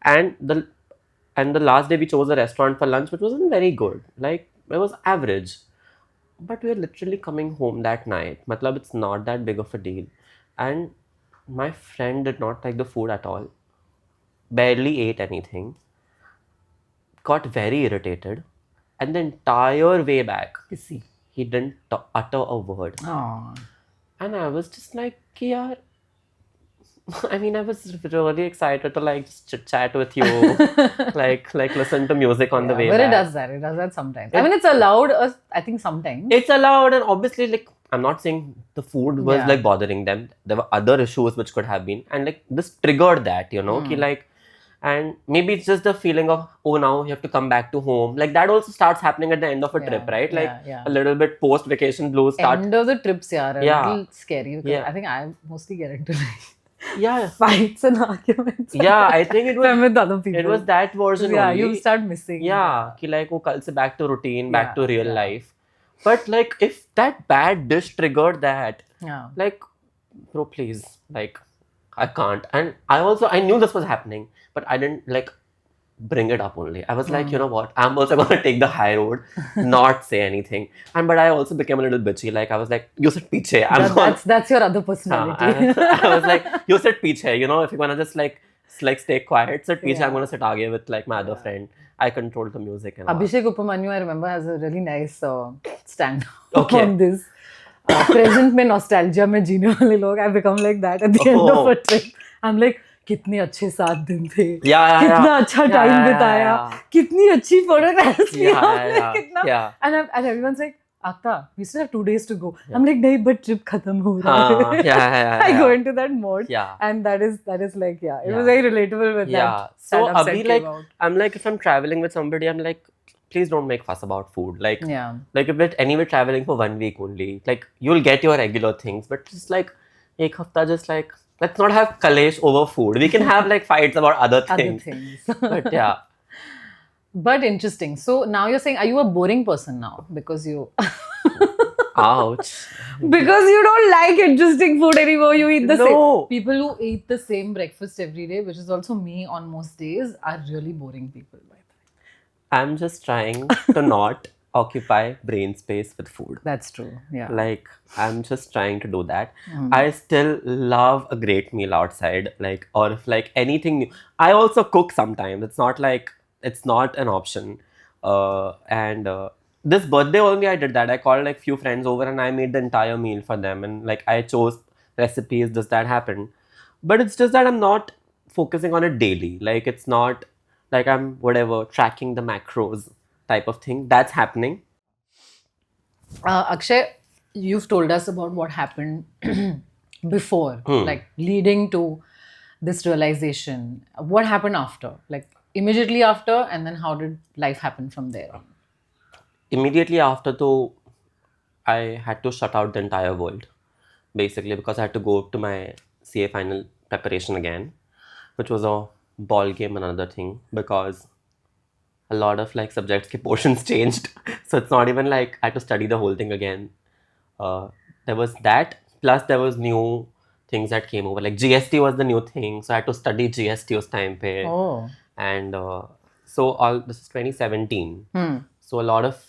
and the last day we chose a restaurant for lunch which wasn't very good, like it was average, but we were literally coming home that night. Matlab, it's not that big of a deal. And My friend did not like the food at all. Barely ate anything. Got very irritated. And the entire way back, Kissy. he didn't utter a word. Oh. And I was just like, yaar. I mean, I was really excited to like just chit chat with you, like listen to music on the way But back. it does that. It does that sometimes. I mean, it's allowed. I think sometimes. It's allowed, and obviously, like, I'm not saying the food was Yeah. like bothering them. There were other issues which could have been, and like this triggered that, you know, ki, like, and maybe it's just the feeling of, oh, now you have to come back to home. Like that also starts happening at the end of a trip, right? Like yeah. a little bit post vacation blues start. End of the trips, yeah, a Yeah. little scary. Because Yeah. I think I mostly get into like Yeah. fights and arguments. Yeah, I think it when I'm was with other people. it was that version Yeah, only. you start missing. Yeah, ki like wo kal se back to routine, back Yeah, to real yeah. life. But like if that bad dish triggered that, Yeah. like, bro, please, like, I can't. And I knew this was happening, but I didn't like bring it up only. I was like, you know what? I'm also gonna take the high road, not say anything. But I also became a little bitchy. Like I was like, you sit piche. That's your other personality. I was like, you sit piche. You know, if you're gonna just like stay quiet, sit piche. Yeah. I'm gonna sit aage with like my other friend. I control the music and all. Abhishek Upamanyu, I remember, has a really nice stand Okay. on this. Present में nostalgia में जीने वाले लोग, I become like that at the end of a trip. I'm like, कितने अच्छे 7 दिन थे, कितना अच्छा टाइम बिताया, कितनी अच्छी photographs ली हमने, कितना, and everyone's like, Akkta, we still have 2 days to go. I'm like, नहीं, but trip खत्म हो रहा है. I go into that mode, and that is like, it was very relatable with that. So abhi like, I'm like, if I'm traveling with somebody, I'm like, please don't make fuss about food. Like, like if we're anyway traveling for 1 week only, like you'll get your regular things, but just like ek hafta, just like let's not have kalesh over food. We can have like fights about other things. But yeah. But interesting. So now you're saying, are you a boring person now? Because you... Ouch. Because you don't like interesting food anymore. You eat the same. No. People who eat the same breakfast every day, which is also me on most days, are really boring people. By the way. I'm just trying to not occupy brain space with food. That's true. Yeah. Like, I'm just trying to do that. I still love a great meal outside. Like, or if like anything new. I also cook sometimes. It's not like, it's not an option. This birthday only I did that. I called like few friends over and I made the entire meal for them. And like I chose recipes, does that happen? But it's just that I'm not focusing on it daily. Like it's not like I'm whatever tracking the macros type of thing. That's happening. Akshay, you've told us about what happened before, like leading to this realization. What happened after? Like immediately after, and then how did life happen from there on? Immediately after, though, I had to shut out the entire world, basically, because I had to go to my CA final preparation again, which was a ball game, another thing, because a lot of like subjects ke portions changed. So it's not even like I had to study the whole thing again. There was that, plus there was new things that came over. Like GST was the new thing, so I had to study GST us time pe. Oh. And so this is 2017. So a lot of,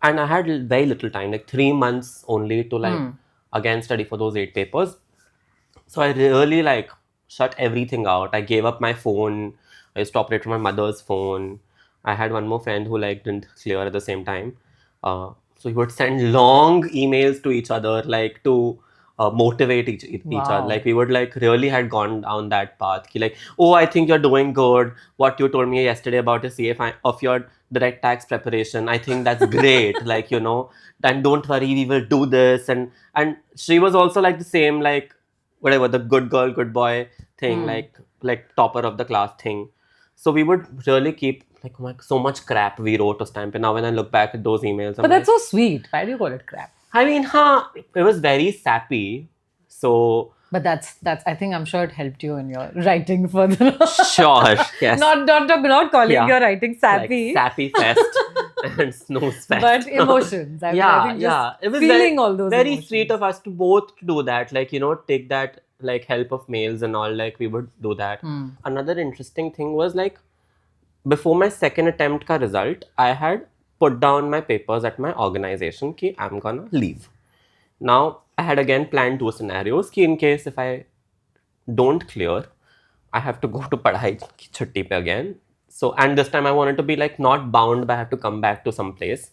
and I had very little time, like 3 months only to like again study for those 8 papers. So I really like shut everything out. I gave up my phone. I used to operate from my mother's phone. I had one more friend who like didn't clear at the same time. So he would send long emails to each other, like to motivate each other. Like we would like really had gone down that path. Like, oh, I think you're doing good. What you told me yesterday about your CA of your direct tax preparation, I think that's great. Like, you know, and don't worry, we will do this. And she was also like the same, like whatever, the good girl, good boy thing, like topper of the class thing. So we would really keep like, oh my, so much crap we wrote us time. But now when I look back at those emails, but that's so sweet. Why do you call it crap? I mean, it was very sappy. So, but that's I think I'm sure it helped you in your writing further. Sure, yes. Not calling your writing sappy. Like sappy fest and snooze fest. But emotions. I think it was feeling all those very emotions. sweet of us to both do that. Like, you know, take that like help of mails and all. Like we would do that. Another interesting thing was like before my second attempt ka result, I had put down my papers at my organization ki I'm gonna leave. Now I had again planned 2 scenarios ki in case if I don't clear. I have to go to padhai ki chutti pe again. So, and this time I wanted to be like not bound, but I have to come back to some place.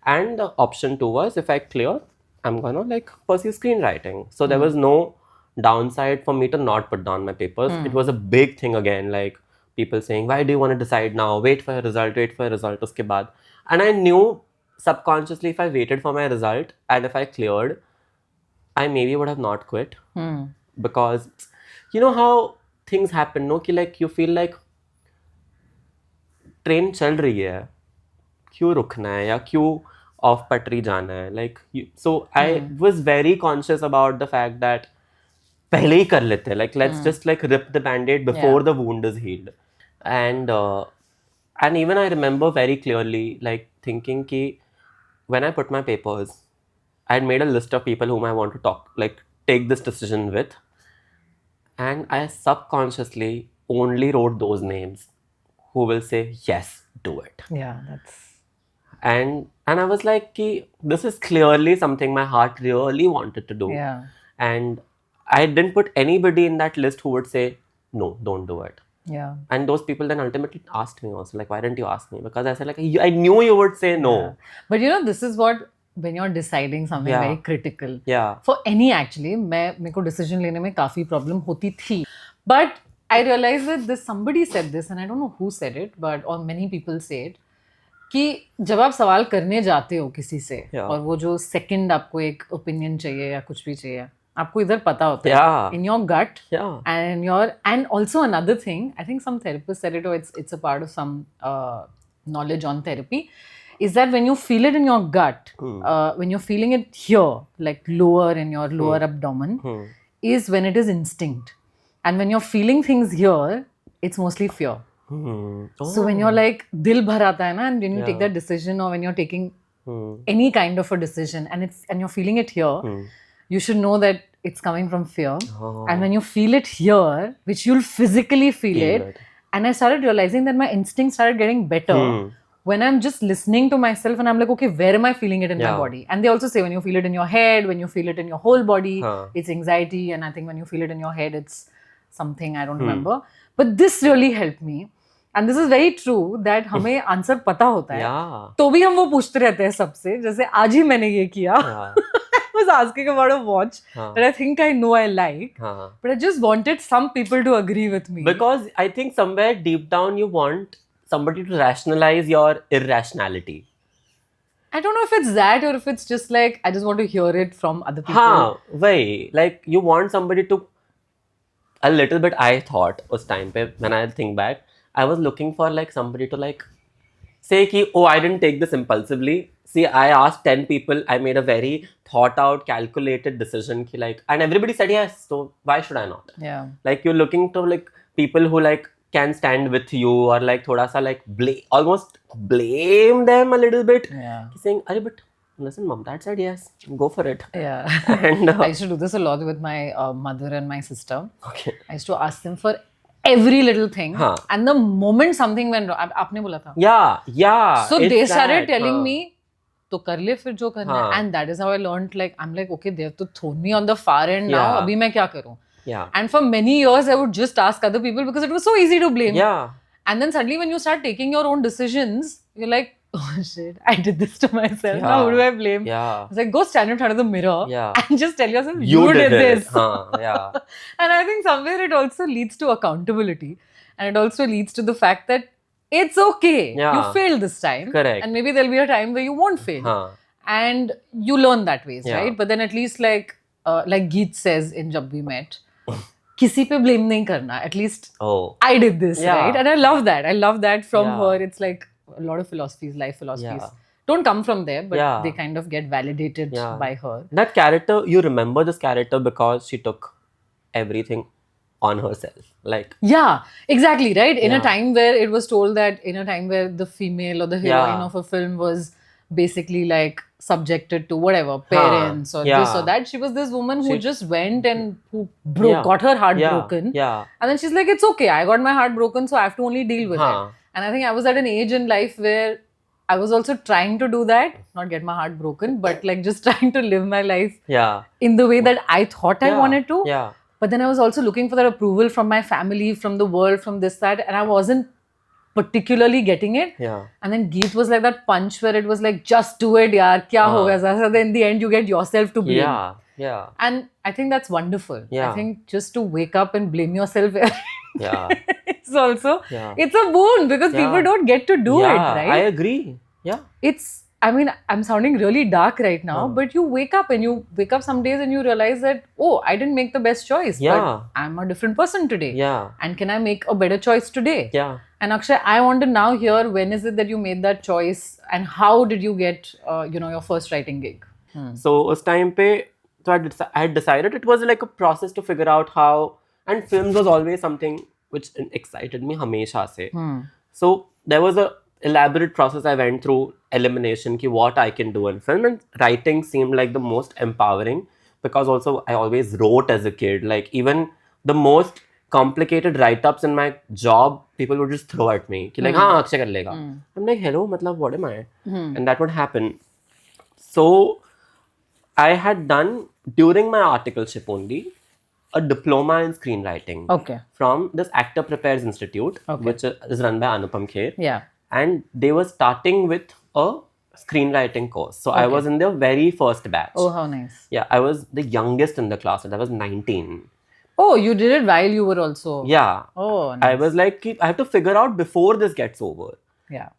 And the option 2 was, if I clear, I'm gonna like pursue screenwriting. So there was no downside for me to not put down my papers. It was a big thing again, like people saying, why do you want to decide now? Wait for your result, uske baad. And I knew subconsciously if I waited for my result and if I cleared, I maybe would have not quit. Because you know how things happen, no? Ki like you feel like train chal rahi hai, क्यों रुकना है या क्यों of पटरी जाना है, like so I was very conscious about the fact that पहले ही कर लेते हैं, like let's just like rip the bandaid before the wound is healed. And even I remember very clearly like thinking कि when I put my papers I had made a list of people whom I want to take this decision with, and I subconsciously only wrote those names who will say yes, do it. Yeah, that's. And I was like, this is clearly something my heart really wanted to do. Yeah. And I didn't put anybody in that list who would say no, don't do it. Yeah. And those people then ultimately asked me also, like, why didn't you ask me? Because I said, like, I knew you would say no. Yeah. But you know, this is what, when you're deciding something very critical. Yeah. For any actually, मेरे को decision लेने में काफी problem होती थी. But I realized that somebody said this, and I don't know who said it, but or many people say it, कि जब आप सवाल करने जाते हो किसी से और वो जो second आपको एक opinion चाहिए या कुछ भी चाहिए, आपको इधर पता होता है in your gut, and also another thing, I think some therapists said it, or it's a part of some knowledge on therapy, is that when you feel it in your gut, when you're feeling it here, like lower in your lower abdomen, is when it is instinct. And when you're feeling things here, it's mostly fear. So when you're like, dil bhar aata hai na, and when you take that decision, or when you're taking any kind of a decision, and you're feeling it here, you should know that it's coming from fear. And when you feel it here, which you'll physically feel it, and I started realizing that my instincts started getting better. When I'm just listening to myself and I'm like, okay, where am I feeling it in my body? And they also say when you feel it in your head, when you feel it in your whole body, it's anxiety. And I think when you feel it in your head, it's something I don't remember. But this really helped me. And this is very true that हमें answer पता होता है, तो भी हम वो पूछते रहते हैं सबसे. जैसे आज ही मैंने ये किया. I was asking about a watch that I think I know I like, but I just wanted some people to agree with me. Because I think somewhere deep down you want somebody to rationalize your irrationality. I don't know if it's that or if it's just like I just want to hear it from other people. Like you want somebody to, a little bit I thought उस time पे, when I think back, I was looking for like somebody to like say कि oh, I didn't take this impulsively. See, I asked 10 people, I made a very thought out, calculated decision ki like, and everybody said yes, so why should I not? Yeah. Like you're looking to like people who like can stand with you, or like thoda sa like almost blame them a little bit. Yeah. Saying, "Arey, but listen, mom, dad said yes, go for it." Yeah. And I used to do this a lot with my mother and my sister. Okay. I used to ask them for every little thing. And the moment something went wrong, आपने बोला था. Yeah. So they started telling me, तो कर ले फिर जो करना है. And that is how I learned, like, I'm like, okay, they have to throw me on the far end now. अभी मैं क्या करूँ? Yeah. And for many years, I would just ask other people because it was so easy to blame. Yeah. And then suddenly when you start taking your own decisions, you're like, oh shit, I did this to myself. Yeah. Now who do I blame? Yeah. It's like, go stand in front of the mirror and just tell yourself, you did this. Yeah. And I think somewhere it also leads to accountability. And it also leads to the fact that it's okay. Yeah. You failed this time. Correct. And maybe there'll be a time where you won't fail. And you learn that ways, right? But then at least like Geet says in Jab We Met, किसी पे blame नहीं करना. At least I did this, right? And I love that. I love that from her. It's like a lot of philosophies, life philosophies, don't come from there, but they kind of get validated by her. That character, you remember this character because she took everything on herself. Like exactly, right? In a time where it was told that in a time where the female or the heroine of a film was basically like subjected to whatever, parents or this or that, she was this woman who just went and who got her heart broken. And then she's like, it's okay, I got my heart broken, so I have to only deal with it. And I think I was at an age in life where I was also trying to do that, not get my heart broken, but like just trying to live my life in the way that I thought I wanted to. But then I was also looking for that approval from my family, from the world, from this, that, and I wasn't particularly getting it. Yeah. And then Geet was like that punch where it was like, just do it, yaar, kya hoga? So then in the end, you get yourself to blame. Yeah. Yeah. And I think that's wonderful. Yeah. I think just to wake up and blame yourself Yeah. it's also, Yeah. it's a boon because people don't get to do it, right? I agree. Yeah. It's, I mean, I'm sounding really dark right now, but you wake up some days and you realize that, oh, I didn't make the best choice. Yeah. But I'm a different person today. Yeah. And can I make a better choice today? Yeah. And Akshay, I want to now hear when is it that you made that choice and how did you get, your first writing gig? So, उस time पे, so I had decided it was like a process to figure out how, and films was always something which excited me हमेशा से. So there was a elaborate process I went through, elimination ki what I can do in film, and writing seemed like the most empowering because also I always wrote as a kid. Like even the most complicated write-ups in my job, people would just throw at me ki like हाँ अक्षय कर लेगा. I'm like hello मतलब what am I? And that would happen. So I had done during my articleship only a diploma in screenwriting from this Actor Prepares Institute, which is run by Anupam Kher. Yeah. And they were starting with a screenwriting course. So I was in their very first batch. Oh, how nice. Yeah, I was the youngest in the class. I was 19. Oh, you did it while you were also... Yeah. Oh, nice. I was like, I have to figure out before this gets over. Yeah.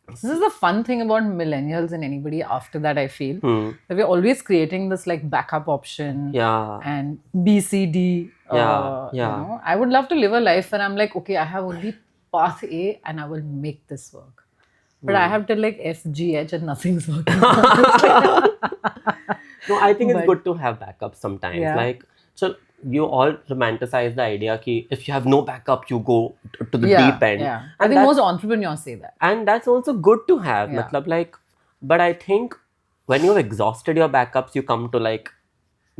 This is the fun thing about millennials and anybody after that, I feel. That we're always creating this like backup option. Yeah. And BCD. Yeah. You know? I would love to live a life where I'm like, okay, I have only path A and I will make this work. But I have till like F, G, H and nothing's working. No, I think it's good to have backups sometimes. Yeah. Like, so you all romanticize the idea that if you have no backup, you go to the deep end. Yeah. I think most entrepreneurs say that. And that's also good to have. Yeah. Matlab, like, but I think when you've exhausted your backups, you come to like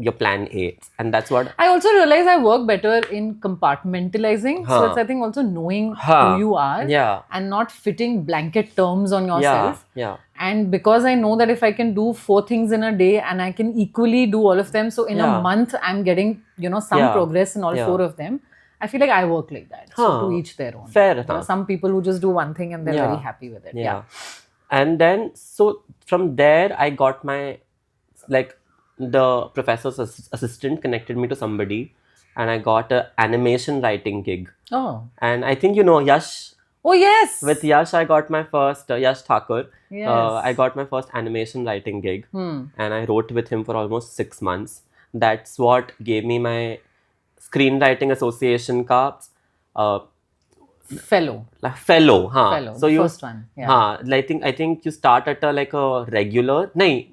your plan A. And that's what... I also realize I work better in compartmentalizing. So it's, I think, also knowing who you are and not fitting blanket terms on yourself. Yeah. And because I know that if I can do 4 things in a day and I can equally do all of them, so in a month I'm getting, some progress in all 4 of them. I feel like I work like that. So to each their own. Fair There are enough. some people who just do one thing and they're very happy with it. Yeah. And then, so from there, I got my, like, the professor's assistant connected me to somebody and I got an animation writing gig. Oh. And I think you know Yash. Oh, yes. With Yash, I got my first, Yash Thakur. Yes. I got my first animation writing gig. And I wrote with him for almost 6 months. That's what gave me my Screenwriting Association ka fellow. Fellow. So you first one. Yeah. I think you start at a regular.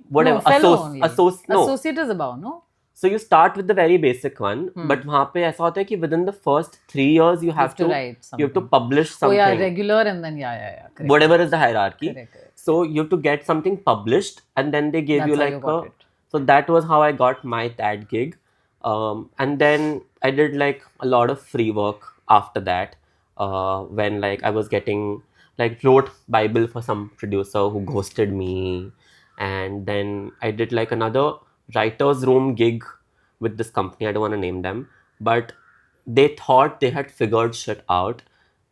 Whatever. No, fellow only. No. Associate is about, no? So you start with the very basic one, but वहाँ पे ऐसा होता है कि within the first 3 years you have to write something. You have to publish something. Oh yeah, regular and then correct. Whatever is the hierarchy. Correct. So you have to get something published, and then they gave you like you So that was how I got my that gig, and then I did like a lot of free work after that. When like I was getting like wrote Bible for some producer who ghosted me, and then I did like another writer's room gig with this company. I don't want to name them, but they thought they had figured shit out.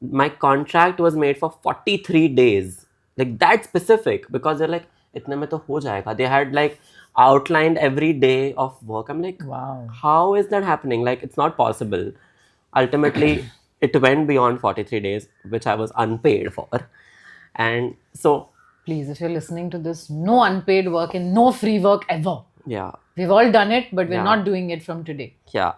My contract was made for 43 days, like that specific, because they're like, itne mein to ho jayega. They had like outlined every day of work. I'm like, wow, how is that happening? Like, it's not possible. Ultimately, it went beyond 43 days, which I was unpaid for. And so, please, if you're listening to this, no unpaid work and no free work ever. Yeah. We've all done it, but we're not doing it from today. Yeah.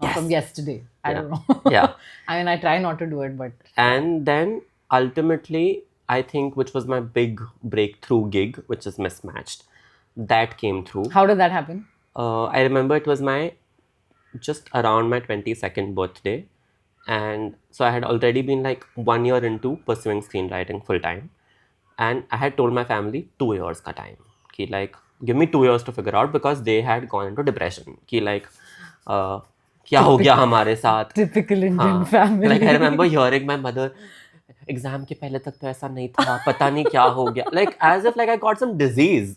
Or from yesterday. I don't know. Yeah. I mean, I try not to do it, but... And then, ultimately, I think, which was my big breakthrough gig, which is Mismatched, that came through. How did that happen? I remember it was just around my 22nd birthday. And so I had already been like 1 year into pursuing screenwriting full time. And I had told my family 2 years ka time. Ki like, give me 2 years to figure out, because they had gone into depression. Ki like, kya ho gaya hamare saath? Typical Indian family. Like I remember hearing my mother, exam ke pehle tak to aisa nahi tha, pata nahi kya ho gaya. Like as if like I got some disease.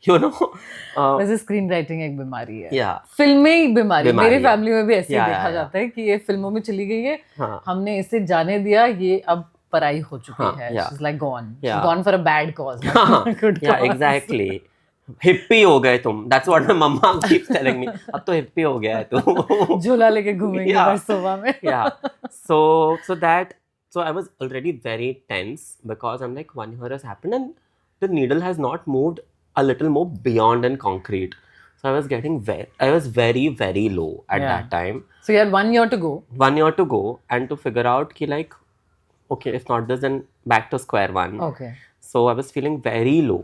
you know. वैसे screen writing एक बीमारी है, Yeah. फिल्में ही बीमारी, मेरे है। Family में भी ऐसे ही Yeah, देखा yeah, जाता है कि ये फिल्मों में चली गई है, हाँ. हमने इसे जाने दिया, ये अब पराई हो चुकी हाँ, है, yeah. she's like gone, she's Yeah. gone for a bad cause, not हाँ, a good yeah, cause. exactly. Hippie हो गए तुम. That's what my mama keeps telling me. अब तो हिप्पी हो गया है तू. झूला लेके घूमेंगे Yeah. बरसोवा में. Yeah. So I was already very tense because I'm like, 1 year has happened and the needle has not moved a little more beyond and concrete. So I was very, very low at Yeah. that time. So you had 1 year to go. 1 year to go and to figure out ki like, okay, if not this, then back to square one. Okay. So I was feeling very low.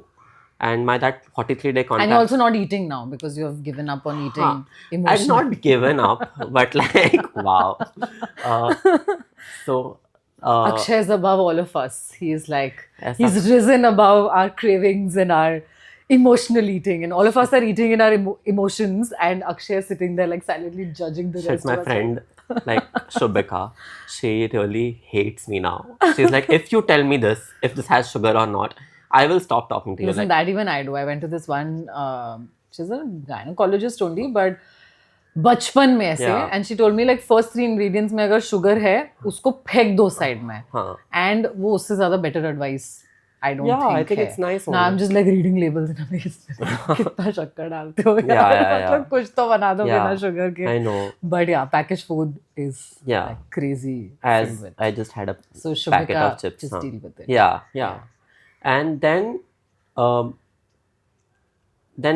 And that 43-day contract. And you're also not eating now because you have given up on eating emotionally. I've not given up, but like, wow. Akshay is above all of us. He's like, Yes, he's risen above our cravings and our emotional eating. And all of us are eating in our emotions. And Akshay is sitting there like silently judging the Shit, rest my of us. friend, like Shubhika, she really hates me now. She's like, if you tell me this, if this has sugar or not, I will stop talking to you. Listen, Like, that even I do. I went to this one, she's a gynecologist only, but बचपन में ऐसे, Yeah. and she told me like first 3 ingredients में अगर sugar है, उसको फेंक दो side में. हाँ. And वो उससे ज़्यादा better advice I don't Yeah, think I think है. it's nice Now only. I'm just like reading labels and I'm like, कितना शक्कर डालते हो यार, Yeah, yeah, मतलब yeah. कुछ तो बना दो Yeah, बिना sugar के. I know. But yeah, packaged food is Yeah. like crazy. As filled with. I just had a So packet Shubhika, of chips. just deal with it. Yeah. And then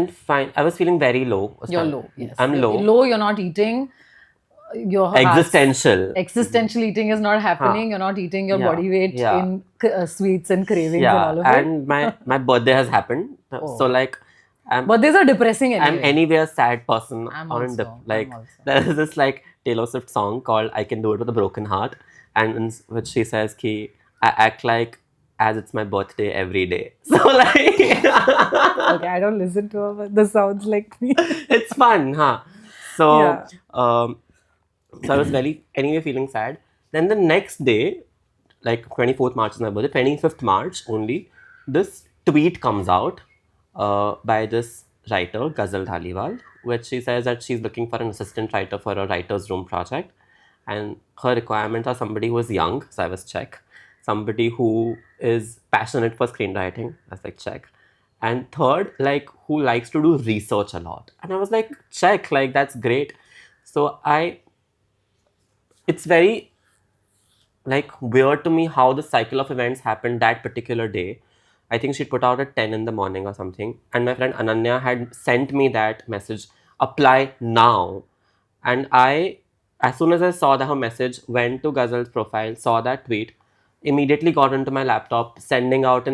fine. I was feeling very low. You're low. Yes. I'm low. Low. You're not eating. Your Existential. Existential eating is not happening. You're not eating your Yeah, body weight yeah. in sweets and cravings and all of it. And my birthday has happened. So like, Birthdays are depressing anyway. I'm anyway a sad person. I'm on also, like I'm also. there is this like Taylor Swift song called "I Can Do It with a Broken Heart," and in which she says ki I act like as it's my birthday every day. So like, Okay, I don't listen to her, but this sounds like me. it's fun, huh? So Yeah. so I was anyway feeling sad. Then the next day, like 24th March is my birthday, 25th March only, this tweet comes out by this writer, Ghazal Dhaliwal, which she says that she's looking for an assistant writer for a writer's room project. And her requirements are somebody who is young, so I was check. Somebody who is passionate for screenwriting, I was like check. And third, like who likes to do research a lot. And I was like, check, like that's great. So it's very like weird to me how the cycle of events happened that particular day. I think she put out at 10 in the morning or something. And my friend Ananya had sent me that message, apply now. And as soon as I saw that her message, went to Ghazal's profile, saw that tweet, immediately got into my laptop, sending out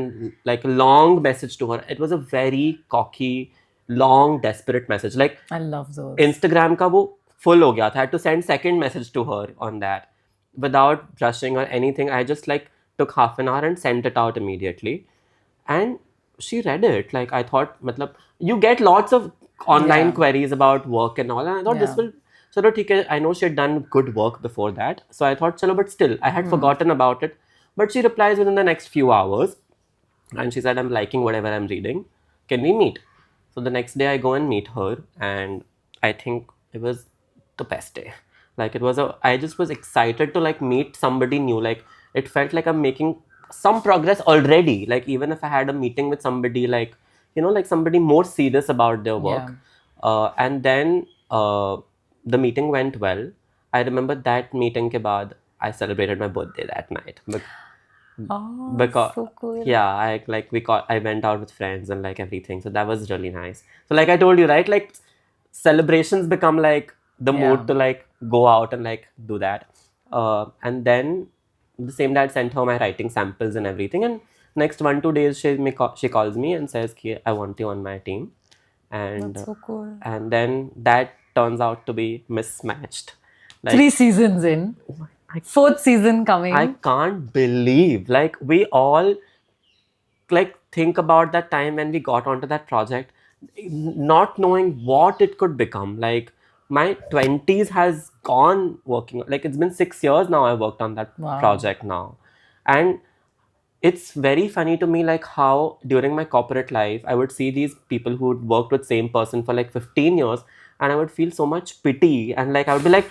like a long message to her. It was a very cocky, long, desperate message. Like I love those. Instagram ka wo full ho gaya tha. I had to send second message to her on that without brushing or anything. I just like took half an hour and sent it out immediately. And she read it. Like I thought, matlab, you get lots of online queries about work and all. And I thought this will, chalo, theek hai. I know she had done good work before that. So I thought, chalo, but still, I had forgotten about it. But she replies within the next few hours. And she said, I'm liking whatever I'm reading. Can we meet? So the next day I go and meet her. And I think it was the best day. Like I just was excited to like meet somebody new. Like it felt like I'm making some progress already. Like even if I had a meeting with somebody like, you know, like somebody more serious about their work. And then the meeting went well. I remember that meeting ke baad, I celebrated my birthday that night. Because so cool. Yeah, I went out with friends and like everything. So that was really nice. So like I told you, right? Like celebrations become like the mood to like go out and like do that. And then the same day I sent her my writing samples and everything. And next 1-2 days she calls me and says, I want you on my team. And That's so cool. And then that turns out to be Mismatched. Like, 3 seasons in. 4th season coming. I can't believe, like we all like think about that time when we got onto that project, not knowing what it could become. Like my 20s has gone working, like it's been 6 years now I worked on that project now. And it's very funny to me, like how during my corporate life I would see these people who would worked with same person for like 15 years, and I would feel so much pity, and like I would be like,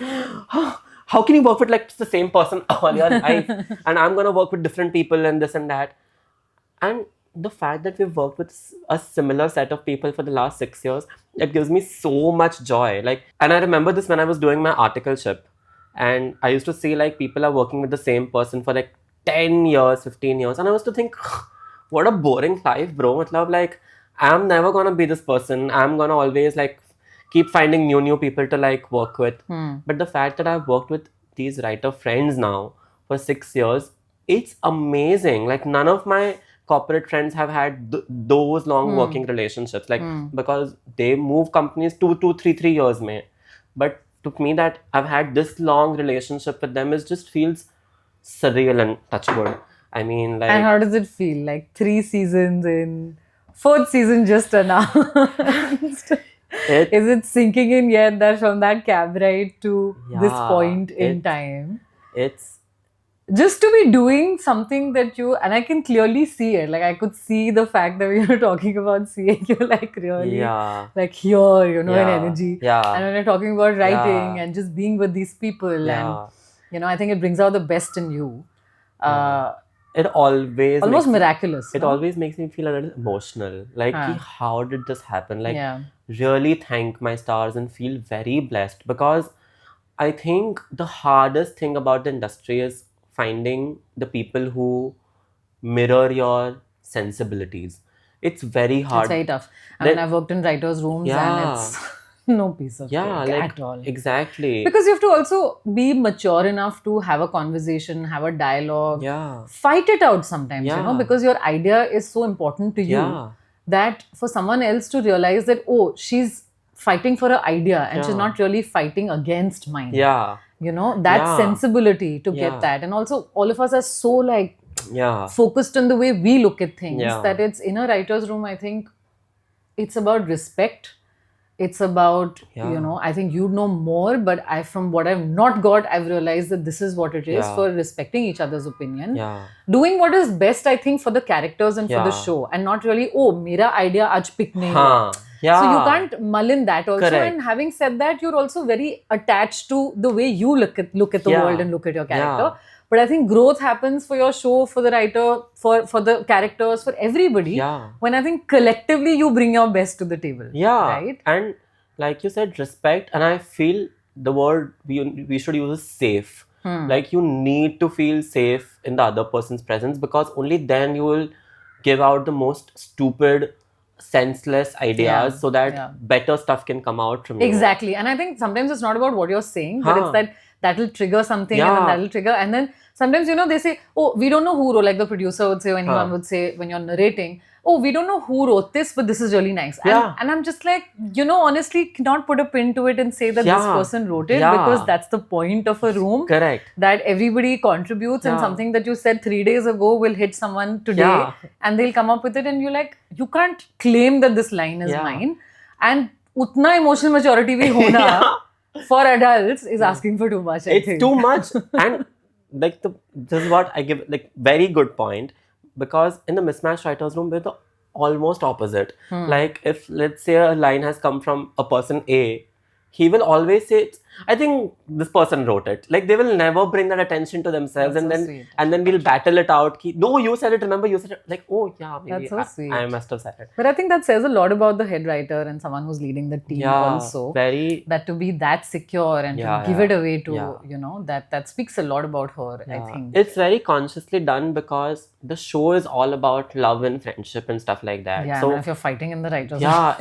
how can you work with like the same person all your life, and I'm gonna work with different people and this and that. And the fact that we've worked with a similar set of people for the last 6 years, it gives me so much joy. Like, and I remember this when I was doing my articleship, and I used to see like people are working with the same person for like 10 years, 15 years, and I was to think, what a boring life, bro. Matlab, like, I'm never gonna be this person. I'm gonna always like keep finding new people to like work with. But the fact that I've worked with these writer friends now for 6 years, it's amazing. Like, none of my corporate friends have had those long working relationships, like because they move companies 2 3 3 years mein. But to me, that I've had this long relationship with them is just feels surreal and touchwood. I mean, And like, how does it feel? Like 3 seasons in, fourth season just announced. Is it sinking in yet that from that cab ride to this Yeah, point in time? it's Just to be doing something that you, and I can clearly see it. Like I could see the fact that we were talking about seeing you like really yeah, like here, you know, in yeah, energy. yeah, And when you're talking about writing yeah, and just being with these people, and yeah. you know, I think it brings out the best in you. It always Almost makes miraculous. it No? always makes me feel a little emotional. Like, Huh. how did this happen? Like, Yeah. really thank my stars and feel very blessed, because I think the hardest thing about the industry is finding the people who mirror your sensibilities. It's very It's hard. very tough. I mean, That, I've worked in writers' rooms and yeah, it's no piece of yeah, cake like, at all. exactly. Because you have to also be mature enough to have a conversation, have a dialogue, Yeah, fight it out sometimes, you know, yeah, because your idea is so important to you yeah, that for someone else to realize that, oh, she's fighting for her idea and she's yeah, not really fighting against mine. yeah, You know, that yeah, sensibility to yeah, get that. And also, all of us are so like yeah, focused on the way we look at things yeah, that it's in a writer's room, I think it's about respect. It's about, yeah, you know, I think you know more, but I, from what I've not got, I've realized that this is what it is yeah, for respecting each other's opinion. yeah, Doing what is best, I think, for the characters and for the yeah. show, and not really, oh, mera idea aaj pick nahi hua. Huh. Yeah. So you can't mull in that also. Correct. And having said that, you're also very attached to the way you look at the Yeah. world and look at your character. Yeah. But I think growth happens for your show, for the writer, for the characters, for everybody. Yeah. When I think collectively you bring your best to the table. Yeah. Right? And like you said, respect, and I feel the word we should use is safe. Like, you need to feel safe in the other person's presence, because only then you will give out the most stupid, senseless ideas, Yeah, so that yeah. better stuff can come out from you. Exactly. And I think sometimes it's not about what you're saying, but Huh. it's that that'll trigger something and Yeah. then that'll trigger. And then sometimes, you know, they say, oh, we don't know who wrote, like the producer would say, or anyone Huh. would say when you're narrating, oh, we don't know who wrote this, but this is really nice. Yeah. And I'm just like, you know, honestly, cannot put a pin to it and say that this Yeah. person wrote it, Yeah. because that's the point of a room. Correct. That everybody contributes, and Yeah. something that you said 3 days ago will hit someone today, Yeah. and they'll come up with it, and you're like, you can't claim that this line is Yeah. mine. And utna emotional maturity bhi hona for adults is asking for too much. I It's think. too much. And like, this is what I give, like, very good point, because in the mismatched writers room we're the almost opposite. Like, if let's say a line has come from a person A, he will always say, I think this person wrote it. Like, they will never bring that attention to themselves. That's and so then sweet. and then we'll battle it out. No, you said it, remember you said it. Like, oh yeah, maybe That's so sweet. I must have said it. But I think that says a lot about the head writer and someone who's leading the team Yeah, also. very. That to be that secure and Yeah, to give yeah, it away to, yeah. you know, that speaks a lot about her, I Yeah. think. It's very consciously done, because the show is all about love and friendship and stuff like that. Yeah, So and if you're fighting in the writer's yeah,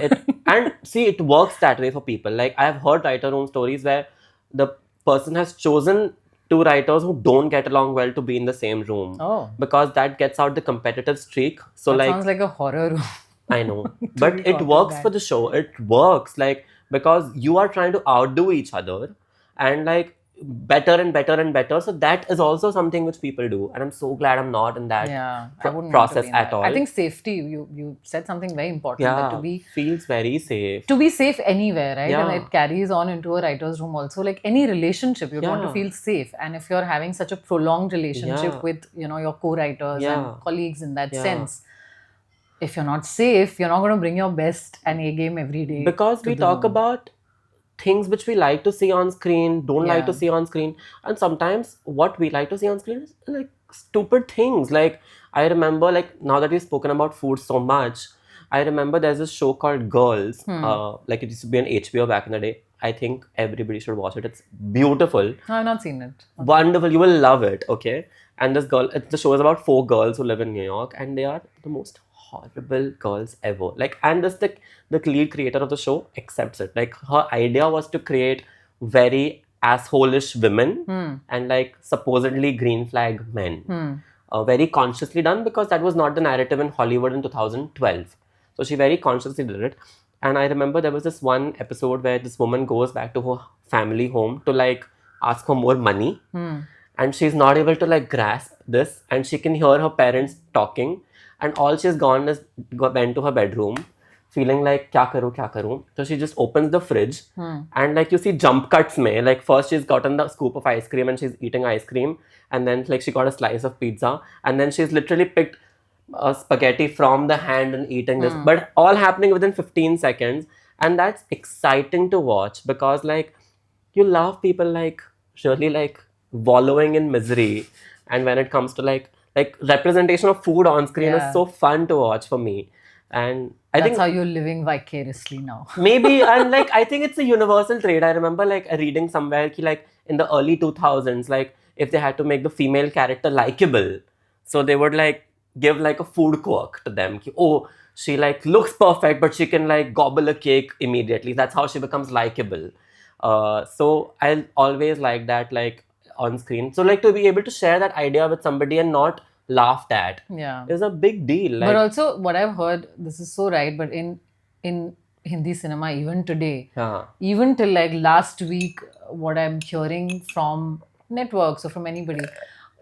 and see, it works that way for people. Like, I've heard writer room stories where the person has chosen two writers who don't get along well to be in the same room. Oh. Because that gets out the competitive streak. So that like, sounds like a horror room. I know, but be it caught in works that. for the show. It works, like, because you are trying to outdo each other, and like, better and better and better. So that is also something which people do, and I'm so glad I'm not in that I wouldn't want to process be in at that. all. I think safety. You said something very important. That feels very safe. To be safe anywhere, right? Yeah. And it carries on into a writer's room also. Like any relationship, you want to feel safe. And if you're having such a prolonged relationship with, your co-writers and colleagues in that sense, if you're not safe, you're not going to bring your best and A game every day. Because we talk about things which we like to see on screen, don't like to see on screen. And sometimes what we like to see on screen is like stupid things. Like I remember, like now that we've spoken about food so much, I remember there's this show called Girls. Like it used to be on HBO back in the day. I think everybody should watch it. It's beautiful. No, I've not seen it. Okay. Wonderful. You will love it. Okay. And this girl, the show is about 4 girls who live in New York, and they are the most horrible girls ever. Like, and this the lead creator of the show accepts it. Like, her idea was to create very asshole-ish women and like supposedly green flag men. Very consciously done, because that was not the narrative in Hollywood in 2012. So she very consciously did it. And I remember there was this one episode where this woman goes back to her family home to like ask for more money. And she's not able to like grasp this, and she can hear her parents talking, and all she's gone is went to her bedroom feeling like kya karu. So she just opens the fridge and like you see jump cuts mein, like first she's gotten the scoop of ice cream and she's eating ice cream, and then like she got a slice of pizza, and then she's literally picked spaghetti from the hand and eating this, but all happening within 15 seconds. And that's exciting to watch, because like you love people like really like wallowing in misery. And when it comes to like representation of food on screen is so fun to watch for me. And I think that's how you're living vicariously now. Maybe. And like I think it's a universal trait. I remember like reading somewhere ki, like in the early 2000s, like if they had to make the female character likable, so they would like give like a food quirk to them ki, oh, she like looks perfect but she can like gobble a cake immediately. That's how she becomes likable. So I always like that, like on screen. So like to be able to share that idea with somebody and not laughed at is a big deal. Like, but also what I've heard, this is so right, but in Hindi cinema even today, even till like last week, what I'm hearing from networks or from anybody,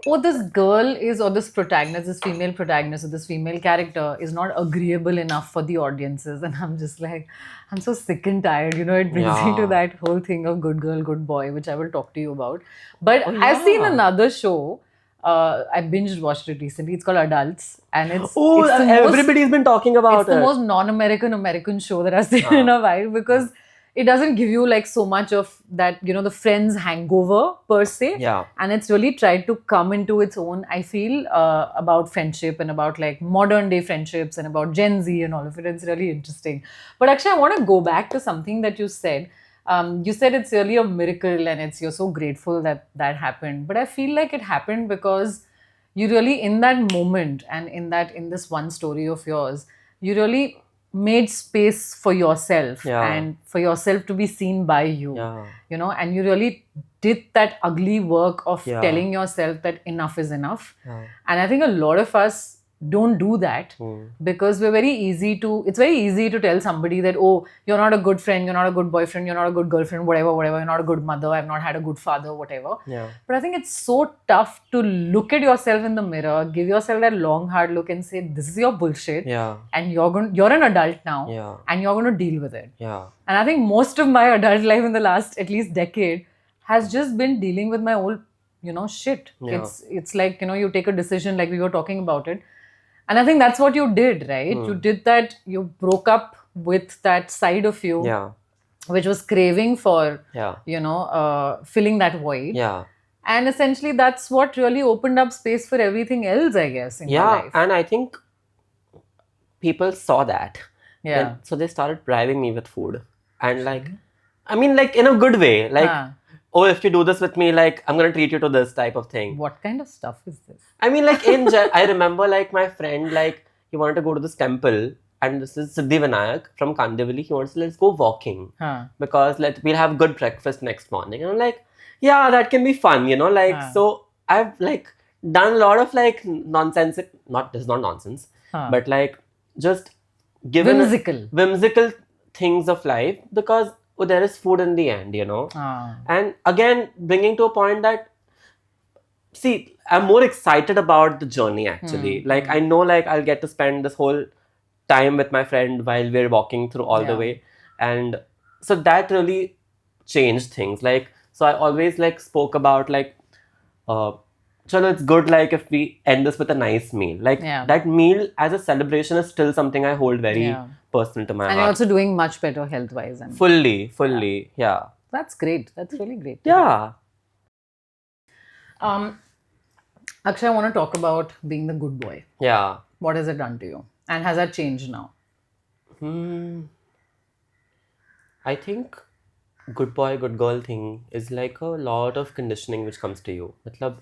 oh, this girl is, or this protagonist, this female protagonist or this female character is not agreeable enough for the audiences. And I'm just like, I'm so sick and tired. It brings me to that whole thing of good girl, good boy, which I will talk to you about. But I've seen another show. I binge watched it recently. It's called Adults, and it's everybody's been talking about it. It's the most non-American show that I've seen in a while, because it doesn't give you like so much of that, the Friends hangover per se. And it's really tried to come into its own, I feel, about friendship and about like modern day friendships and about Gen Z and all of it. It's really interesting. But actually, I want to go back to something that you said. You said it's really a miracle and you're so grateful that happened. But I feel like it happened because you really, in that moment and in this one story of yours, you really made space for yourself and for yourself to be seen by you, and you really did that ugly work of telling yourself that enough is enough. And I think a lot of us don't do that because it's very easy to tell somebody that, oh, you're not a good friend, you're not a good boyfriend, you're not a good girlfriend, whatever, you're not a good mother, I've not had a good father, whatever. But I think it's so tough to look at yourself in the mirror, give yourself that long hard look and say, this is your bullshit, and you're an adult now, and you're going to deal with it. And I think most of my adult life in the last at least decade has just been dealing with my old shit. It's like, you take a decision, like we were talking about it. And I think that's what you did, right? You did that. You broke up with that side of you, which was craving for, filling that void. And essentially, that's what really opened up space for everything else, I guess, in your life. And I think people saw that. So they started bribing me with food. And like, I mean, like in a good way. Like, oh, if you do this with me, like, I'm going to treat you to this type of thing. What kind of stuff is this? I mean, like, I remember, like, my friend, like, he wanted to go to this temple, and this is Siddhivinayak from Kandivali. He wants to, let's go walking, because we'll have good breakfast next morning. And I'm like, yeah, that can be fun, so I've, like, done a lot of, like, nonsense, this is not nonsense, but, like, just given whimsical things of life, because oh, there is food in the end, you know. Ah. And again, bringing to a point that, see, I'm more excited about the journey actually. Like, I know, like, I'll get to spend this whole time with my friend while we're walking through all the way. And so that really changed things. Like, so I always like spoke about like, chalo, it's good like if we end this with a nice meal. Like that meal as a celebration is still something I hold very personal to my And heart. you're also doing much better health-wise. And Fully, yeah. That's great. That's really great. Yeah. Akshay, I want to talk about being the good boy. Yeah. What has it done to you? And has that changed now? I think good boy, good girl thing is like a lot of conditioning which comes to you. Matlab,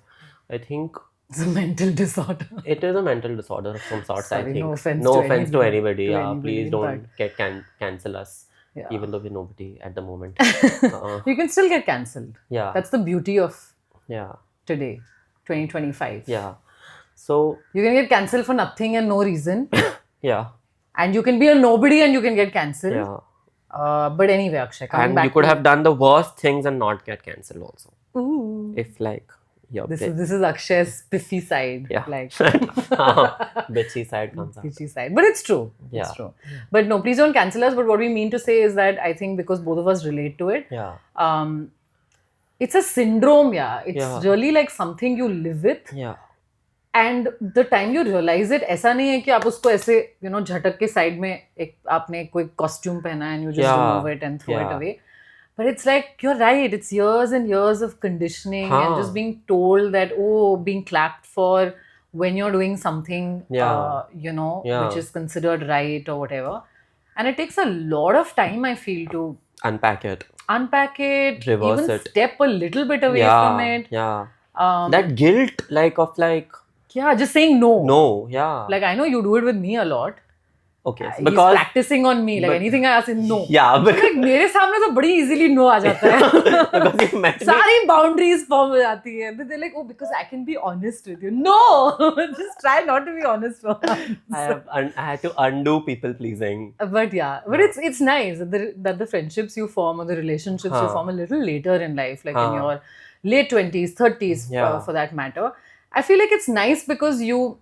I think it's a mental disorder. It is a mental disorder of some sort. Sorry, I think. No offense to anybody. anybody, Please don't cancel us. Yeah. Even though we're nobody at the moment. You can still get cancelled. Yeah. That's the beauty of yeah today, 2025. Yeah. So you can get cancelled for nothing and no reason. Yeah. And you can be a nobody and you can get cancelled. Yeah. But anyway, Akshay, coming back you could have done the worst things and not get cancelled also. Ooh. If like this is Akshay's piffy side. Yeah. Like bitchy side comes out. Bitchy side. But it's true. Yeah. It's true. But no, please don't cancel us. But what we mean to say is that I think because both of us relate to it. Yeah. It's a syndrome, It's really like something you live with. Yeah. And the time you realize it, ऐसा नहीं है कि आप उसको ऐसे झटक के side में एक आपने कोई costume पहना and you just remove it and throw it away. But it's like, you're right, it's years and years of conditioning and just being told that, being clapped for when you're doing something, which is considered right or whatever. And it takes a lot of time, I feel, to unpack it, reverse even it, step a little bit away from it. Yeah. That guilt, just saying no. No, yeah. Like, I know you do it with me a lot. Okay. He's practicing on me. Like, anything I ask him, no. Yeah. Like, मेरे सामने तो बड़ी easily no आ जाता है. सारी boundaries form हो जाती है. But they're like, because I can be honest with you. No! Just try not to be honest for once. I had to undo people pleasing. But it's nice that the friendships you form or the relationships you form a little later in life, like in your late 20s, 30s, for that matter. I feel like it's nice because you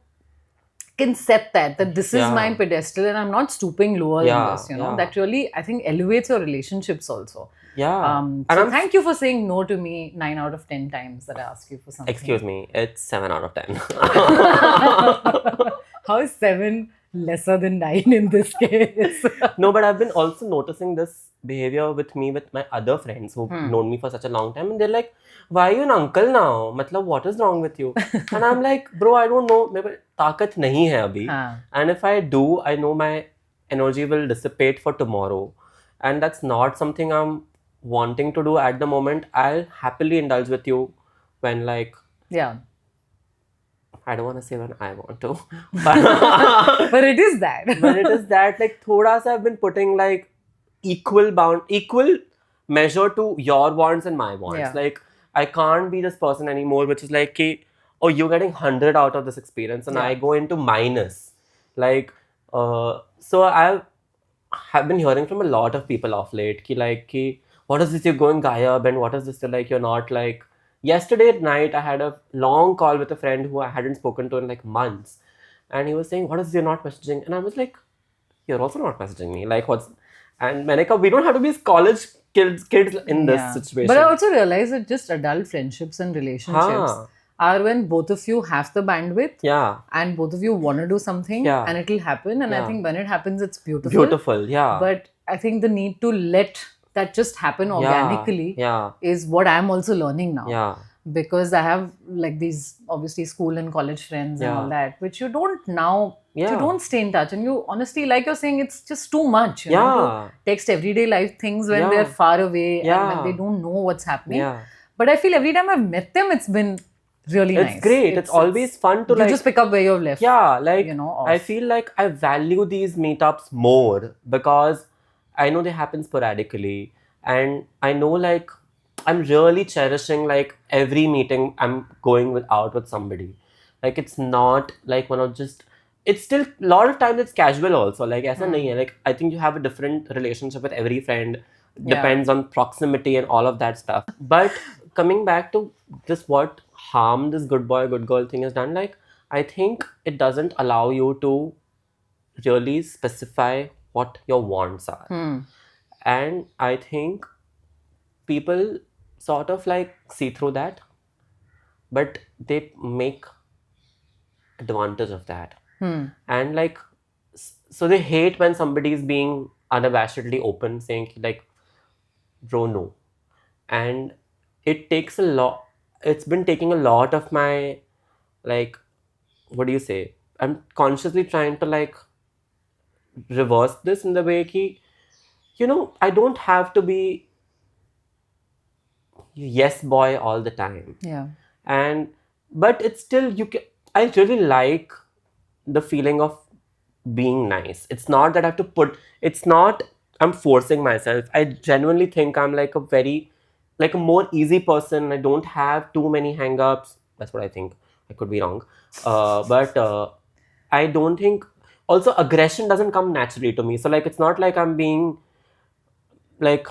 can set that this is my pedestal and I'm not stooping lower than this, That really, I think, elevates your relationships also. Yeah. So thank you for saying no to me 9 out of 10 times that I ask you for something. Excuse me, it's 7 out of 10. How is 7 lesser than 9 in this case? No, but I've been also noticing this behavior with my other friends who've known me for such a long time, and they're like, why are you an uncle now? Matlab, what is wrong with you? And I'm like, bro, I don't know. मेरे ताकत नहीं है अभी. And if I do, I know my energy will dissipate for tomorrow. And that's not something I'm wanting to do at the moment. I'll happily indulge with you when I don't want to say when I want to. But it is that. But it is that, like, thoda sa I've been putting like equal measure to your wants and my wants. Yeah. Like, I can't be this person anymore, which is like, you're getting 100 out of this experience and I go into minus. Like, so I have been hearing from a lot of people of late, what is this, you're going gayab, and what is this, like, you're not like... Yesterday at night, I had a long call with a friend who I hadn't spoken to in like months. And he was saying, what is this, you're not messaging? And I was like, you're also not messaging me. Like, what's... And we don't have to be college kids in this situation. But I also realize that just adult friendships and relationships are when both of you have the bandwidth and both of you want to do something and it'll happen. And I think when it happens, it's beautiful. Beautiful, yeah. But I think the need to let that just happen organically is what I'm also learning now. Yeah. Because I have like these obviously school and college friends and all that, which you don't now, you don't stay in touch. And you honestly, like you're saying, it's just too much, you know, to text everyday life things when they're far away and when they don't know what's happening. Yeah. But I feel every time I've met them, it's been really nice. It's great. It's always fun to you just pick up where you've left. Yeah, like, I feel like I value these meetups more because I know they happen sporadically. And I know, like, I'm really cherishing like every meeting I'm going out with somebody. Like, it's not like one of just... It's still a lot of times it's casual also. Like, aisa nahi hai. Like, I think you have a different relationship with every friend. depends on proximity and all of that stuff. But coming back to this, what harm this good boy, good girl thing has done, like, I think it doesn't allow you to really specify what your wants are. And I think people sort of like see through that, but they make advantage of that. And like, so they hate when somebody is being unabashedly open, saying like, bro, no. And it takes a lot, it's been taking a lot of my, like, what do you say? I'm consciously trying to like reverse this in the way ki, I don't have to be yes boy all the time. Yeah. And but it's still, I really like the feeling of being nice. It's not that I have to it's not I'm forcing myself. I genuinely think I'm like a more easy person. I don't have too many hang-ups. That's what I think. I could be wrong. But I don't think, also aggression doesn't come naturally to me. So like, it's not like I'm being like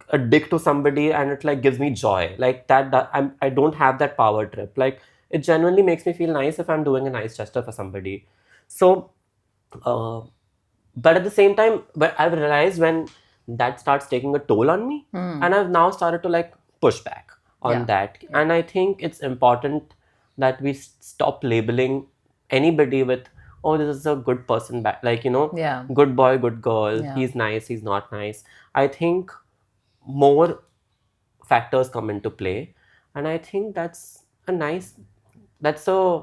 a dick to somebody and it like gives me joy like that. I don't have that power trip. Like, it genuinely makes me feel nice if I'm doing a nice gesture for somebody. So but at the same time, but I've realized when that starts taking a toll on me, and I've now started to like push back on that. And I think it's important that we stop labeling anybody with, oh, this is a good person, like, good boy, good girl, he's nice, he's not nice. I think more factors come into play, and I think that's a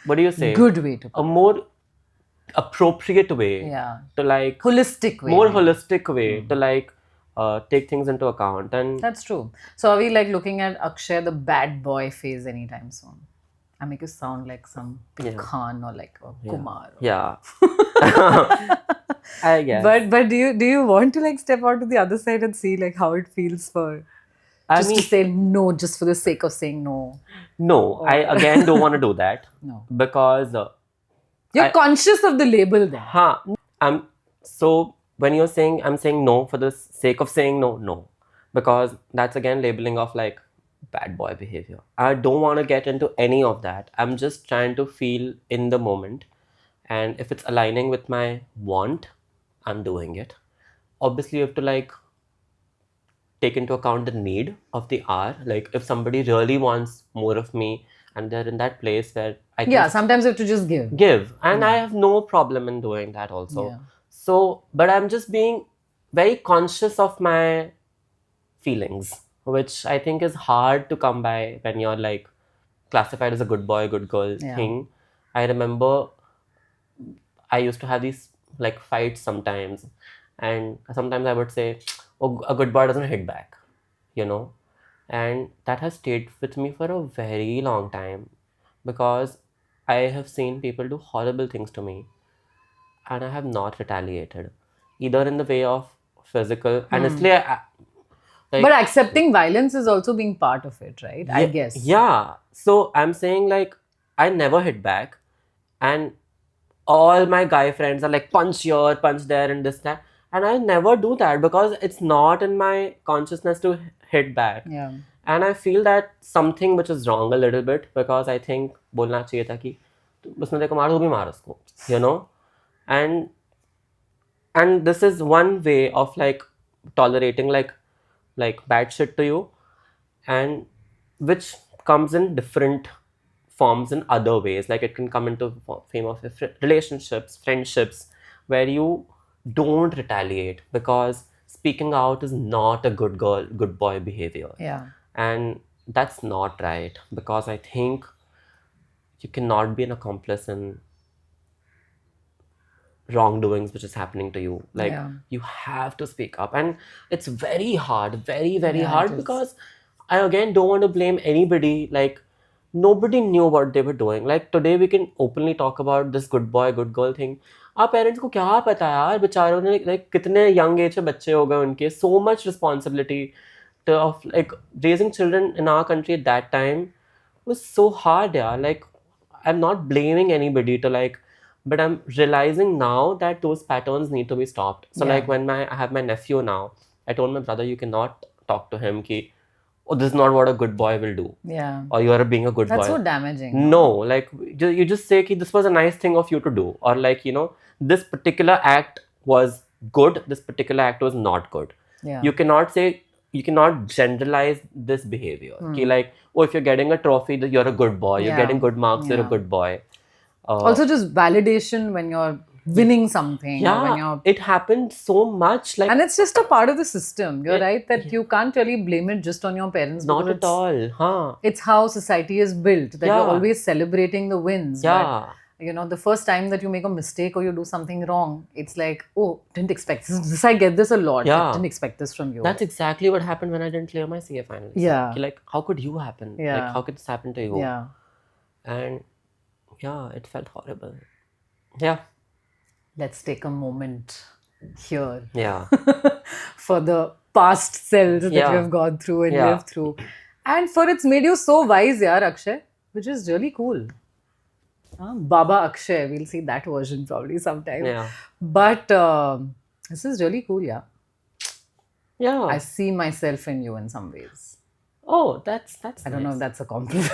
what do you say, Good way to put a more appropriate way to like holistic way, more maybe. holistic way to like take things into account. And That's true. So are we like looking at Akshay the bad boy phase anytime soon? I make you sound like some big Khan or like a Kumar. yeah. I guess. But do you want to like step out to the other side and see like how it feels for to say no just for the sake of saying no? No, I again don't want to do that. No. Because you're conscious of the label then. So when you're saying I'm saying no for the sake of saying no, because that's again labeling of like bad boy behavior. I don't want to get into any of that. I'm just trying to feel in the moment, and if it's aligning with my want, I'm doing it. Obviously, you have to like take into account the need of the hour. Like, if somebody really wants more of me and they're in that place where I can sometimes you have to just give. And I have no problem in doing that also. So, but I'm just being very conscious of my feelings, which I think is hard to come by when you're like classified as a good boy, good girl thing. I remember I used to have these like fights sometimes, and sometimes I would say, oh, a good boy doesn't hit back, and that has stayed with me for a very long time, because I have seen people do horrible things to me and I have not retaliated, either in the way of physical. Honestly, but accepting violence is also being part of it, right? I guess. Yeah. So I'm saying like, I never hit back, and all my guy friends are like, punch here, punch there, and this, that. And I never do that because it's not in my consciousness to hit back. Yeah. And I feel that something which is wrong a little bit, because I think बोलना चाहिए था कि उसने देखो मारो, भी मार उसको, and this is one way of like tolerating like bad shit to you, and which comes in different forms in other ways. Like, it can come into form of relationships, friendships, where you don't retaliate, because speaking out is not a good boy behavior. Yeah. And that's not right, because I think you cannot be an accomplice in wrongdoings which is happening to you. Like, you have to speak up, and it's very hard, very, very hard, because I again don't want to blame anybody. Like, nobody knew what they were doing. Like, today we can openly talk about this good boy, good girl thing. Our parents को क्या पता यार, बेचारों ने like कितने young age में बच्चे हो गए उनके, so much responsibility of like raising children in our country at that time was so hard. Yeah, like, I'm not blaming anybody to like, but I'm realizing now that those patterns need to be stopped. So like, when I have my nephew now, I told my brother, you cannot talk to him ki, oh, this is not what a good boy will do. Yeah. Or you are being a good That's boy. so damaging. No, like you just say ki, this was a nice thing of you to do. Or like, this particular act was good, this particular act was not good. Yeah. You cannot generalize this behavior. Ki like, oh, if you're getting a trophy, you're a good boy. You're getting good marks, you're a good boy. Also just validation when you're winning something. Yeah, or when you're... it happened so much. Like, and it's just a part of the system. You're right that you can't really blame it just on your parents. Not at all. Huh. It's how society is built. That you're always celebrating the wins. Yeah. But, the first time that you make a mistake or you do something wrong, it's like, oh, didn't expect this. I get this a lot. Yeah. I didn't expect this from you. That's exactly what happened when I didn't clear my CA finals. Yeah. Like, how could you happen? Yeah. Like, how could this happen to you? Yeah. And yeah, it felt horrible. Yeah. Let's take a moment here. Yeah. For the past selves that you have gone through and lived through. And for it's made you so wise, Akshay, which is really cool. Baba Akshay, we'll see that version probably sometime. Yeah. But this is really cool, yeah. Yeah. I see myself in you in some ways. Oh, that's I don't know if that's a compliment.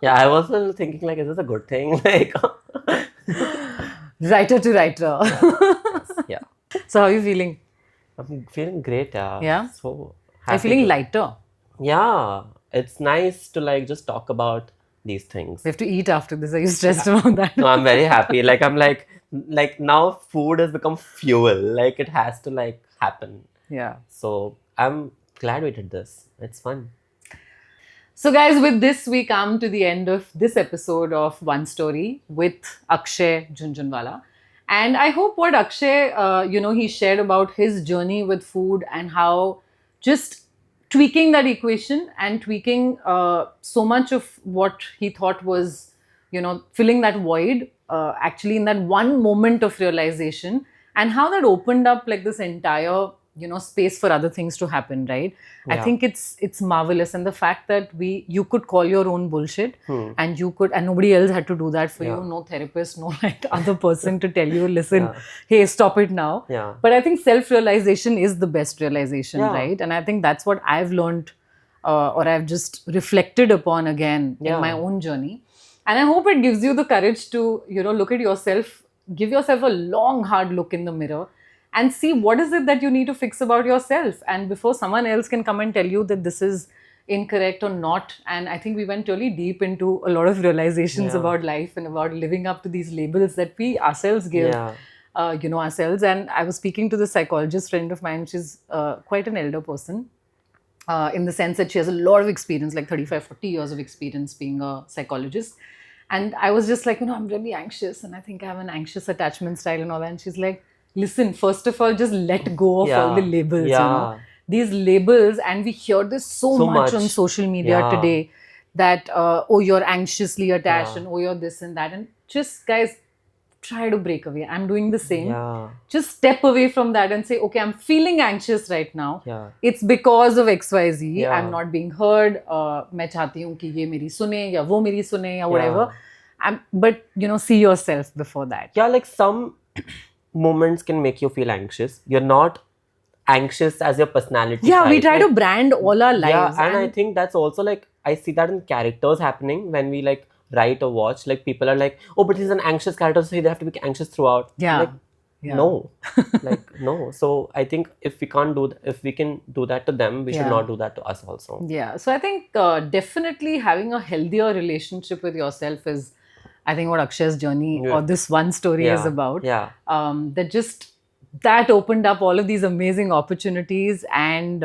Yeah, I was also thinking like, is this a good thing? Like, writer to writer. Yeah. So how are you feeling? I'm feeling great. Yeah. Yeah? So I'm feeling lighter. Yeah. It's nice to like just talk about these things. We have to eat after this. Are you stressed about that? No, I'm very happy. Like, I'm like now food has become fuel. Like, it has to like happen. Yeah. So I'm glad we did this. It's fun. So guys, with this, we come to the end of this episode of One Story with Akshay Jhunjhunwala. And I hope what Akshay, he shared about his journey with food and how just tweaking that equation and tweaking so much of what he thought was, filling that void, actually in that one moment of realization, and how that opened up like this entire, space for other things to happen, right? Yeah. I think it's marvelous. And the fact that you could call your own bullshit and and nobody else had to do that for you. No therapist, no other person to tell you, listen, hey, stop it now. Yeah. But I think self-realization is the best realization, right? And I think that's what I've learned or I've just reflected upon again in my own journey. And I hope it gives you the courage to, look at yourself, give yourself a long, hard look in the mirror and see what is it that you need to fix about yourself. And before someone else can come and tell you that this is incorrect or not. And I think we went really deep into a lot of realizations about life and about living up to these labels that we ourselves give, ourselves. And I was speaking to the psychologist friend of mine. She's quite an elder person in the sense that she has a lot of experience, like 35, 40 years of experience being a psychologist. And I was just like, I'm really anxious and I think I have an anxious attachment style and all that. And she's like, listen, first of all, just let go of all the labels, These labels, and we hear this so much on social media today that, oh, you're anxiously attached and oh, you're this and that. And just, guys, try to break away. I'm doing the same. Yeah. Just step away from that and say, okay, I'm feeling anxious right now. Yeah. It's because of XYZ. Yeah. I'm not being heard. मैं चाहती हूँ कि ये मेरी सुने या वो मेरी सुने या whatever. But, see yourself before that. Yeah, like some moments can make you feel anxious. You're not anxious as your personality. Yeah, we try to brand all our lives. Yeah, and I think that's also like, I see that in characters happening when we like write or watch. Like people are like, oh, but he's an anxious character, so they have to be anxious throughout. Yeah. Like, no. Like, no. So I think if we can do that to them, we should not do that to us also. Yeah. So I think definitely having a healthier relationship with yourself is, I think, what Akshay's journey or this one story is about. Yeah. That opened up all of these amazing opportunities and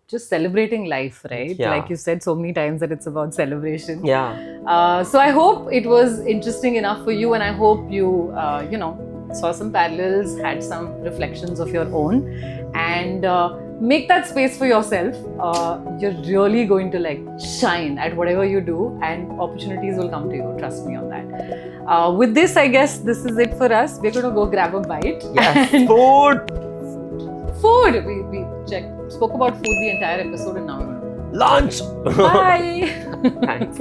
just celebrating life, right? Yeah. Like you said so many times that it's about celebration. Yeah. So I hope it was interesting enough for you, and I hope you, saw some parallels, had some reflections of your own, and make that space for yourself. You're really going to like shine at whatever you do, and opportunities will come to you. Trust me on that. With this, I guess this is it for us. We're going to go grab a bite. Yes. Food. We spoke about food the entire episode, and now we're going to lunch. bye. Thanks.